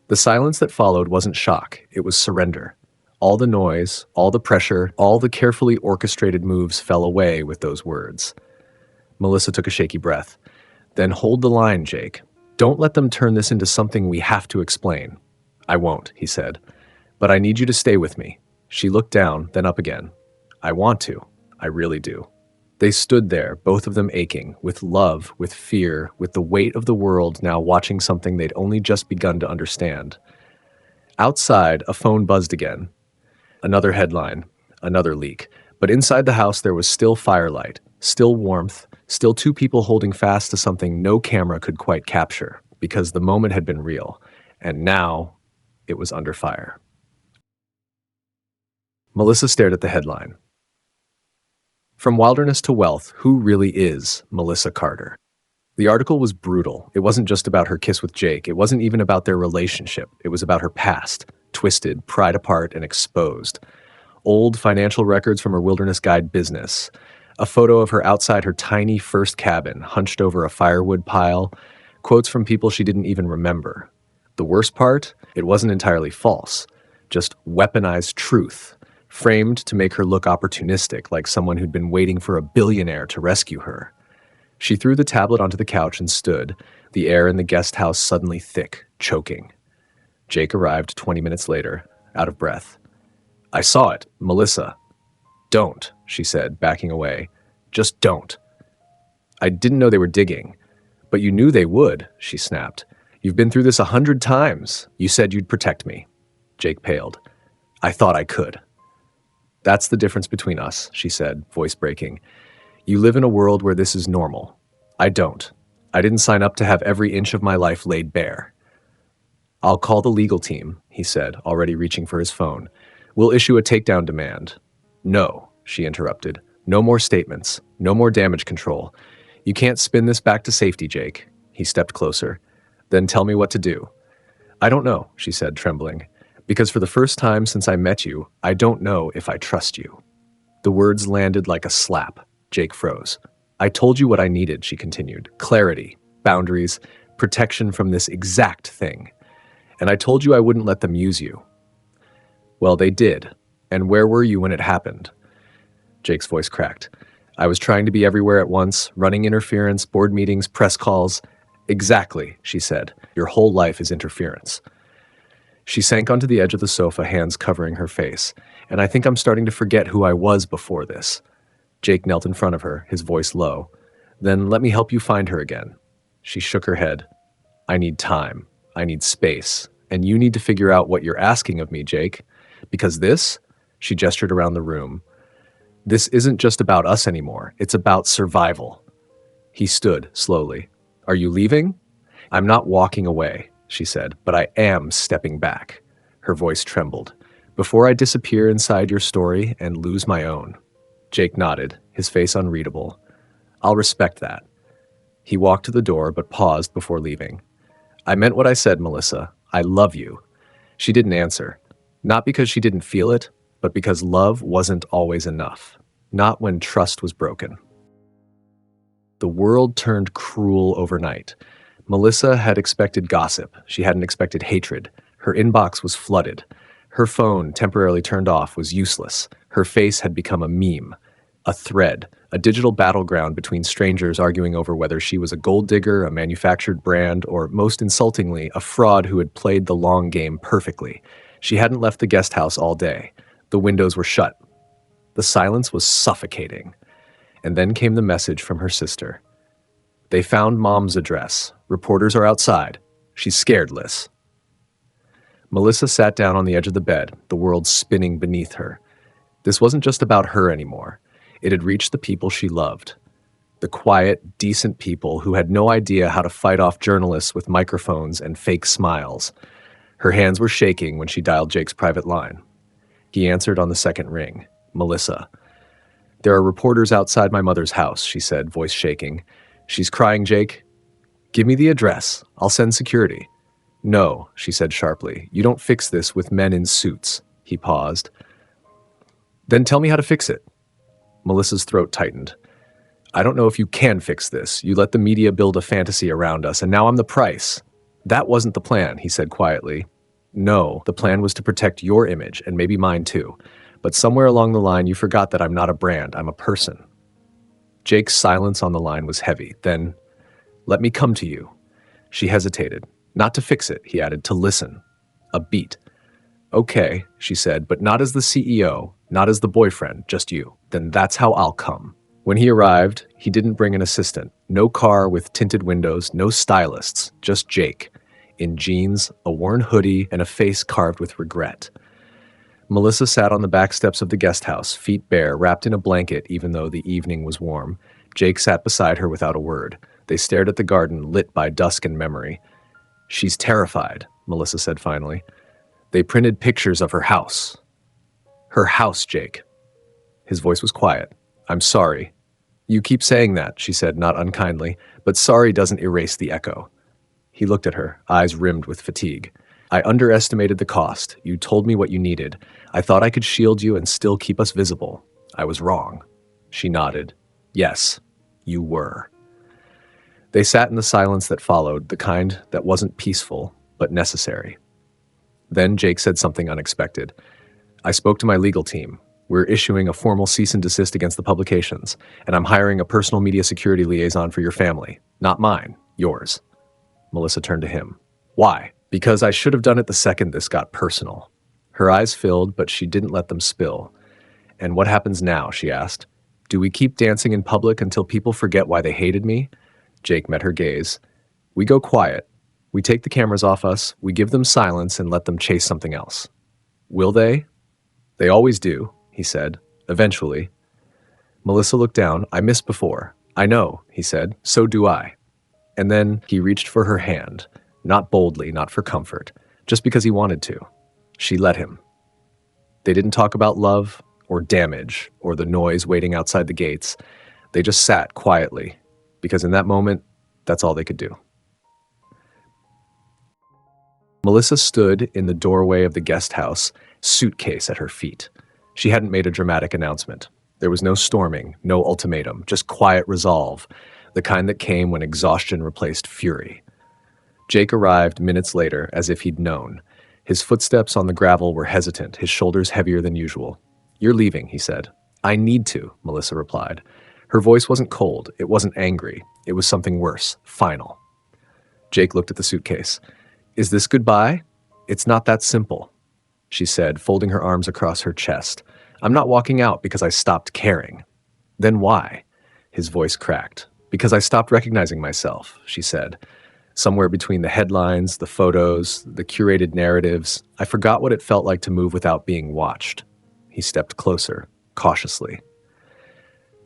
The silence that followed wasn't shock. It was surrender. All the noise, all the pressure, all the carefully orchestrated moves fell away with those words. Melissa took a shaky breath. "Then hold the line, Jake. Don't let them turn this into something we have to explain." "I won't," he said. "But I need you to stay with me." She looked down, then up again. "I want to. I really do." They stood there, both of them aching, with love, with fear, with the weight of the world now watching something they'd only just begun to understand. Outside, a phone buzzed again. Another headline, another leak. But inside the house there was still firelight, still warmth, still two people holding fast to something no camera could quite capture, because the moment had been real, and now it was under fire. Melissa stared at the headline. From Wilderness to Wealth, Who Really Is Melissa Carter? The article was brutal. It wasn't just about her kiss with Jake. It wasn't even about their relationship. It was about her past, twisted, pried apart, and exposed. Old financial records from her wilderness guide business. A photo of her outside her tiny first cabin, hunched over a firewood pile. Quotes from people she didn't even remember. The worst part? It wasn't entirely false. Just weaponized truth. Framed to make her look opportunistic, like someone who'd been waiting for a billionaire to rescue her. She threw the tablet onto the couch and stood, the air in the guest house suddenly thick, choking. Jake arrived 20 minutes later, out of breath. I saw it, Melissa. Don't, she said, backing away. Just don't. I didn't know they were digging. But you knew they would, she snapped. You've been through this 100 times. You said you'd protect me. Jake paled. I thought I could. That's the difference between us, she said, voice breaking. You live in a world where this is normal. I don't. I didn't sign up to have every inch of my life laid bare. I'll call the legal team, he said, already reaching for his phone. We'll issue a takedown demand. No, she interrupted. No more statements. No more damage control. You can't spin this back to safety, Jake. He stepped closer. Then tell me what to do. I don't know, she said, trembling. Because for the first time since I met you, I don't know if I trust you. The words landed like a slap. Jake froze. I told you what I needed, she continued. Clarity, boundaries, protection from this exact thing. And I told you I wouldn't let them use you. Well, they did. And where were you when it happened? Jake's voice cracked. I was trying to be everywhere at once, running interference, board meetings, press calls. Exactly, she said. Your whole life is interference. She sank onto the edge of the sofa, hands covering her face. And I think I'm starting to forget who I was before this. Jake knelt in front of her, his voice low. Then let me help you find her again. She shook her head. I need time. I need space. And you need to figure out what you're asking of me, Jake. Because this, she gestured around the room, this isn't just about us anymore. It's about survival. He stood slowly. Are you leaving? I'm not walking away, she said, but I am stepping back. Her voice trembled. Before I disappear inside your story and lose my own. Jake nodded, his face unreadable. I'll respect that. He walked to the door, but paused before leaving. I meant what I said, Melissa. I love you. She didn't answer. Not because she didn't feel it, but because love wasn't always enough. Not when trust was broken. The world turned cruel overnight. Melissa had expected gossip. She hadn't expected hatred. Her inbox was flooded. Her phone, temporarily turned off, was useless. Her face had become a meme, a thread, a digital battleground between strangers arguing over whether she was a gold digger, a manufactured brand, or, most insultingly, a fraud who had played the long game perfectly. She hadn't left the guest house all day. The windows were shut. The silence was suffocating. And then came the message from her sister. They found Mom's address. Reporters are outside. She's scared, Liz. Melissa sat down on the edge of the bed, the world spinning beneath her. This wasn't just about her anymore. It had reached the people she loved. The quiet, decent people who had no idea how to fight off journalists with microphones and fake smiles. Her hands were shaking when she dialed Jake's private line. He answered on the second ring. Melissa. There are reporters outside my mother's house, she said, voice shaking. She's crying, Jake. Give me the address. I'll send security. No, she said sharply. You don't fix this with men in suits. He paused. Then tell me how to fix it. Melissa's throat tightened. I don't know if you can fix this. You let the media build a fantasy around us, and now I'm the price. That wasn't the plan, he said quietly. No, the plan was to protect your image, and maybe mine too. But somewhere along the line, you forgot that I'm not a brand, I'm a person. Jake's silence on the line was heavy. Then, let me come to you. She hesitated. Not to fix it, he added, to listen. A beat. Okay, she said, but not as the CEO, not as the boyfriend, just you. Then that's how I'll come. When he arrived, he didn't bring an assistant. No car with tinted windows, no stylists, just Jake, in jeans, a worn hoodie, and a face carved with regret. Melissa sat on the back steps of the guest house, feet bare, wrapped in a blanket even though the evening was warm. Jake sat beside her without a word. They stared at the garden, lit by dusk and memory. "She's terrified," Melissa said finally. "They printed pictures of her house." "Her house, Jake." His voice was quiet. "I'm sorry." "You keep saying that," she said, not unkindly, "but sorry doesn't erase the echo." He looked at her, eyes rimmed with fatigue. "I underestimated the cost. You told me what you needed. I thought I could shield you and still keep us visible. I was wrong." She nodded. "Yes, you were." They sat in the silence that followed, the kind that wasn't peaceful, but necessary. Then Jake said something unexpected. "I spoke to my legal team. We're issuing a formal cease and desist against the publications, and I'm hiring a personal media security liaison for your family. Not mine, yours." Melissa turned to him. "Why?" "Because I should have done it the second this got personal." Her eyes filled, but she didn't let them spill. "And what happens now?" she asked. "Do we keep dancing in public until people forget why they hated me?" Jake met her gaze. "We go quiet. We take the cameras off us, we give them silence and let them chase something else." "Will they?" "They always do," he said. "Eventually." Melissa looked down. "I missed before." "I know," he said. "So do I." And then he reached for her hand, not boldly, not for comfort, just because he wanted to. She let him. They didn't talk about love or damage or the noise waiting outside the gates. They just sat quietly, because in that moment, that's all they could do. Melissa stood in the doorway of the guest house, suitcase at her feet. She hadn't made a dramatic announcement. There was no storming, no ultimatum, just quiet resolve, the kind that came when exhaustion replaced fury. Jake arrived minutes later, as if he'd known. His footsteps on the gravel were hesitant, his shoulders heavier than usual. "You're leaving," he said. "I need to," Melissa replied. Her voice wasn't cold, it wasn't angry, it was something worse, final. Jake looked at the suitcase. "Is this goodbye?" "It's not that simple," she said, folding her arms across her chest. "I'm not walking out because I stopped caring." "Then why?" His voice cracked. "Because I stopped recognizing myself," she said. "Somewhere between the headlines, the photos, the curated narratives, I forgot what it felt like to move without being watched." He stepped closer, cautiously.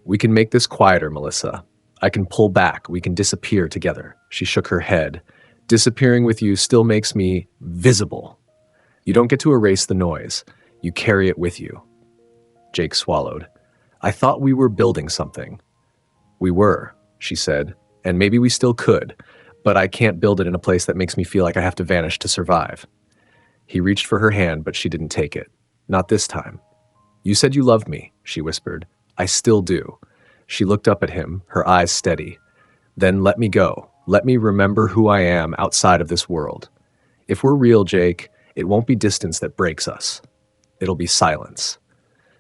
"We can make this quieter, Melissa. I can pull back, we can disappear together." She shook her head. "Disappearing with you still makes me visible. You don't get to erase the noise. You carry it with you." Jake swallowed. "I thought we were building something." "We were," she said, "and maybe we still could, but I can't build it in a place that makes me feel like I have to vanish to survive." He reached for her hand, but she didn't take it. "Not this time." "You said you loved me," she whispered. "I still do." She looked up at him, her eyes steady. "Then let me go. Let me remember who I am outside of this world. If we're real, Jake, it won't be distance that breaks us. It'll be silence."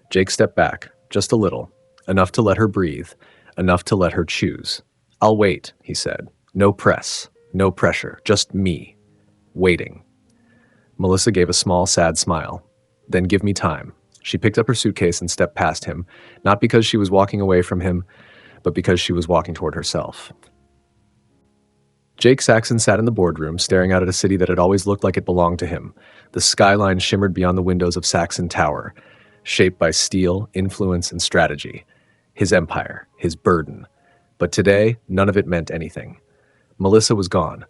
Jake stepped back, just a little, enough to let her breathe, enough to let her choose. "I'll wait," he said. "No press, no pressure, just me, waiting." Melissa gave a small, sad smile. "Then give me time." She picked up her suitcase and stepped past him, not because she was walking away from him, but because she was walking toward herself. Jake Saxon sat in the boardroom, staring out at a city that had always looked like it belonged to him. The skyline shimmered beyond the windows of Saxon Tower, shaped by steel, influence, and strategy. His empire, his burden. But today, none of it meant anything. Melissa was gone.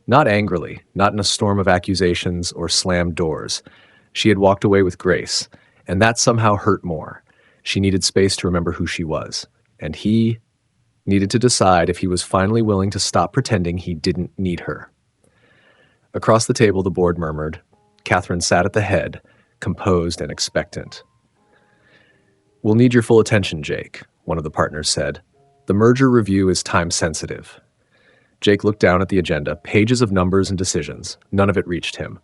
Not angrily, not in a storm of accusations or slammed doors. She had walked away with grace, and that somehow hurt more. She needed space to remember who she was. And he needed to decide if he was finally willing to stop pretending he didn't need her. Across the table, the board murmured. Catherine sat at the head, composed and expectant. "We'll need your full attention, Jake," one of the partners said. "The merger review is time-sensitive." Jake looked down at the agenda, pages of numbers and decisions. None of it reached him.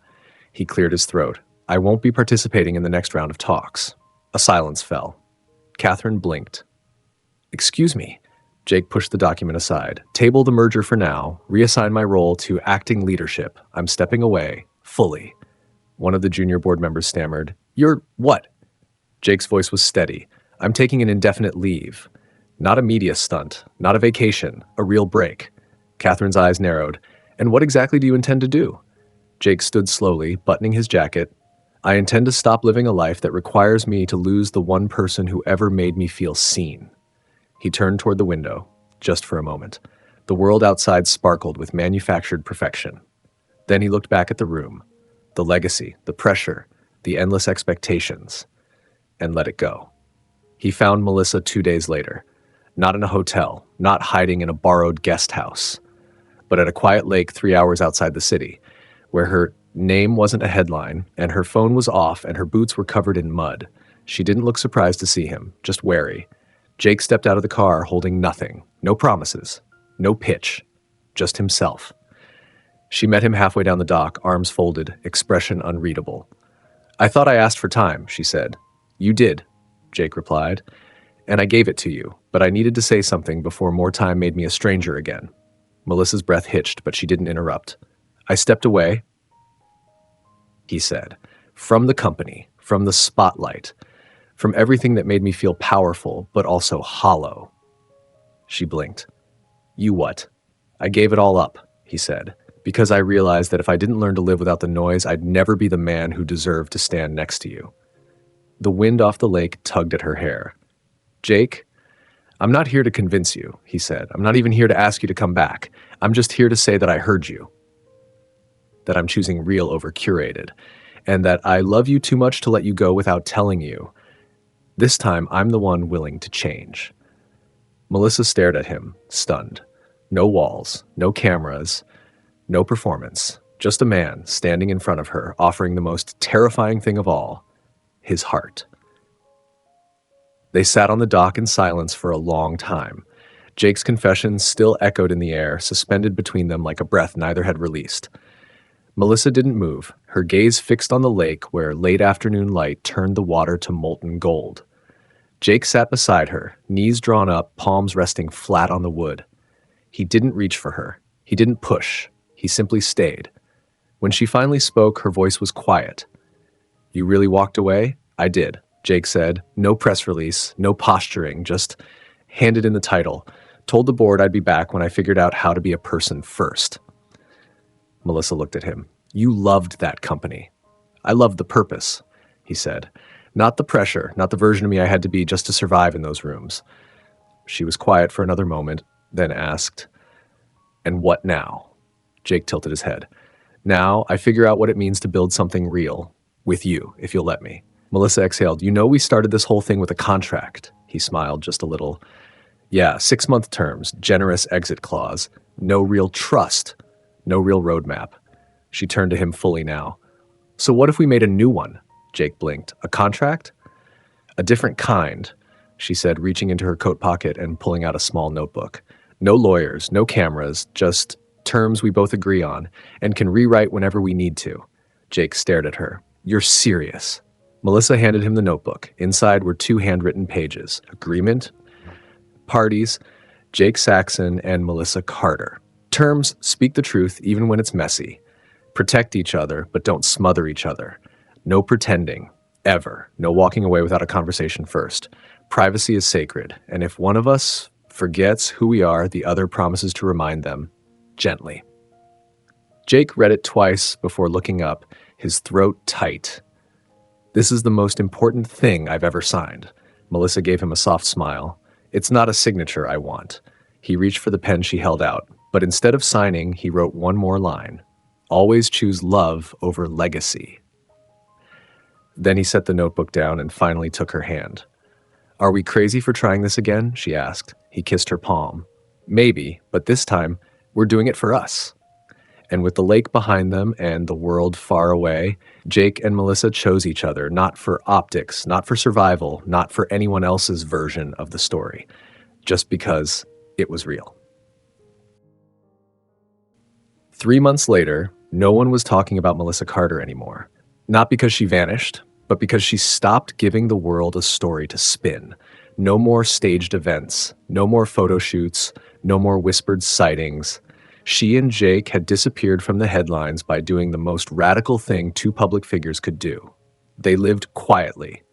He cleared his throat. "I won't be participating in the next round of talks." A silence fell. Catherine blinked. "Excuse me." Jake pushed the document aside. "Table the merger for now. Reassign my role to acting leadership. I'm stepping away, fully." One of the junior board members stammered. "You're what?" Jake's voice was steady. "I'm taking an indefinite leave. Not a media stunt, not a vacation, a real break. Catherine's eyes narrowed. And what exactly do you intend to do? Jake stood slowly, buttoning his jacket. I intend to stop living a life that requires me to lose the one person who ever made me feel seen. He turned toward the window, just for a moment. The world outside sparkled with manufactured perfection. Then he looked back at the room, the legacy, the pressure, the endless expectations, and let it go. He found Melissa 2 days later, not in a hotel, not hiding in a borrowed guest house, but at a quiet lake 3 hours outside the city, where her name wasn't a headline, and her phone was off, and her boots were covered in mud. She didn't look surprised to see him, just wary. Jake stepped out of the car holding nothing, no promises, no pitch, just himself. She met him halfway down the dock, arms folded, expression unreadable. I thought I asked for time, she said. You did, Jake replied, and I gave it to you, but I needed to say something before more time made me a stranger again. Melissa's breath hitched, but she didn't interrupt. I stepped away, he said, from the company, from the spotlight, from everything that made me feel powerful, but also hollow. She blinked. You what? I gave it all up, he said, because I realized that if I didn't learn to live without the noise, I'd never be the man who deserved to stand next to you. The wind off the lake tugged at her hair. Jake, I'm not here to convince you, he said. I'm not even here to ask you to come back. I'm just here to say that I heard you, that I'm choosing real over curated, and that I love you too much to let you go without telling you. This time, I'm the one willing to change. Melissa stared at him, stunned. No walls, no cameras, no performance. Just a man standing in front of her, offering the most terrifying thing of all, his heart. They sat on the dock in silence for a long time. Jake's confession still echoed in the air, suspended between them like a breath neither had released. Melissa didn't move, her gaze fixed on the lake where late afternoon light turned the water to molten gold. Jake sat beside her, knees drawn up, palms resting flat on the wood. He didn't reach for her. He didn't push. He simply stayed. When she finally spoke, her voice was quiet. You really walked away? I did, Jake said. No press release, no posturing, just handed in the title. Told the board I'd be back when I figured out how to be a person first. Melissa looked at him. You loved that company. I loved the purpose, he said. Not the pressure, not the version of me I had to be just to survive in those rooms. She was quiet for another moment, then asked, and what now? Jake tilted his head. Now I figure out what it means to build something real. With you, if you'll let me. Melissa exhaled. You know we started this whole thing with a contract. He smiled just a little. Yeah, 6-month terms, generous exit clause. No real trust. No real roadmap. She turned to him fully now. So what if we made a new one? Jake blinked. A contract? A different kind, she said, reaching into her coat pocket and pulling out a small notebook. No lawyers, no cameras, just terms we both agree on and can rewrite whenever we need to. Jake stared at her. You're serious. Melissa handed him the notebook. Inside were 2 handwritten pages. Agreement, parties, Jake Saxon and Melissa Carter. Terms, speak the truth even when it's messy. Protect each other, but don't smother each other. No pretending, ever. No walking away without a conversation first. Privacy is sacred, and if one of us forgets who we are, the other promises to remind them, gently. Jake read it twice before looking up, his throat tight. This is the most important thing I've ever signed. Melissa gave him a soft smile. It's not a signature I want. He reached for the pen she held out, but instead of signing, he wrote one more line. Always choose love over legacy. Then he set the notebook down and finally took her hand. Are we crazy for trying this again? She asked. He kissed her palm. Maybe, but this time, we're doing it for us. And with the lake behind them and the world far away, Jake and Melissa chose each other, not for optics, not for survival, not for anyone else's version of the story, just because it was real. 3 months later, no one was talking about Melissa Carter anymore. Not because she vanished, but because she stopped giving the world a story to spin. No more staged events, no more photo shoots, no more whispered sightings. She and Jake had disappeared from the headlines by doing the most radical thing 2 public figures could do. They lived quietly.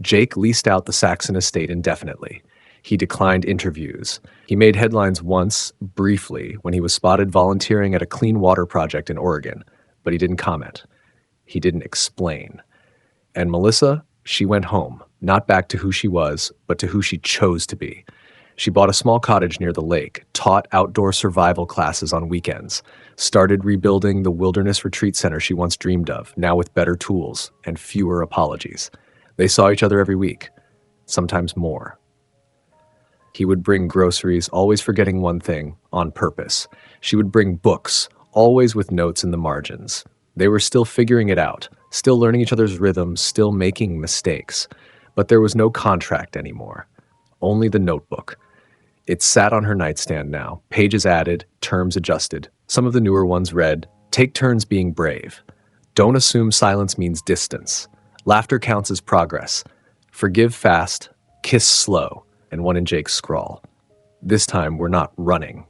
Jake leased out the Saxon estate indefinitely. He declined interviews. He made headlines once, briefly, when he was spotted volunteering at a clean water project in Oregon, but he didn't comment. He didn't explain. And Melissa, she went home, not back to who she was, but to who she chose to be. She bought a small cottage near the lake, taught outdoor survival classes on weekends, started rebuilding the wilderness retreat center she once dreamed of, now with better tools and fewer apologies. They saw each other every week, sometimes more. He would bring groceries, always forgetting one thing, on purpose. She would bring books, always with notes in the margins. They were still figuring it out, still learning each other's rhythms, still making mistakes. But there was no contract anymore. Only the notebook. It sat on her nightstand now, pages added, terms adjusted. Some of the newer ones read, "Take turns being brave. Don't assume silence means distance. Laughter counts as progress. Forgive fast, kiss slow," and one in Jake's scrawl. "This time we're not running."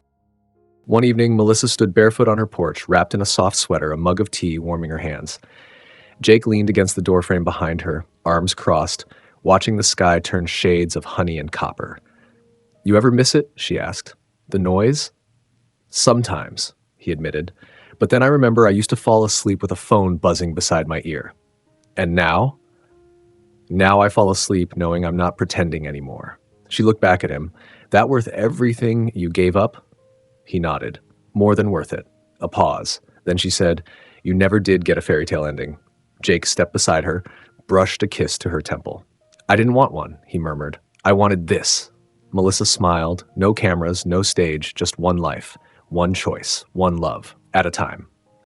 One evening, Melissa stood barefoot on her porch, wrapped in a soft sweater, a mug of tea warming her hands. Jake leaned against the doorframe behind her, arms crossed, watching the sky turn shades of honey and copper. "You ever miss it?" she asked. "The noise?" "Sometimes," he admitted. "But then I remember I used to fall asleep with a phone buzzing beside my ear. And now? Now I fall asleep knowing I'm not pretending anymore." She looked back at him. "That worth everything you gave up?" He nodded. "More than worth it." A pause. Then she said, "You never did get a fairy tale ending." Jake stepped beside her, brushed a kiss to her temple. "I didn't want one," he murmured. "I wanted this." Melissa smiled. No cameras, no stage, just one life, one choice, one love, at a time.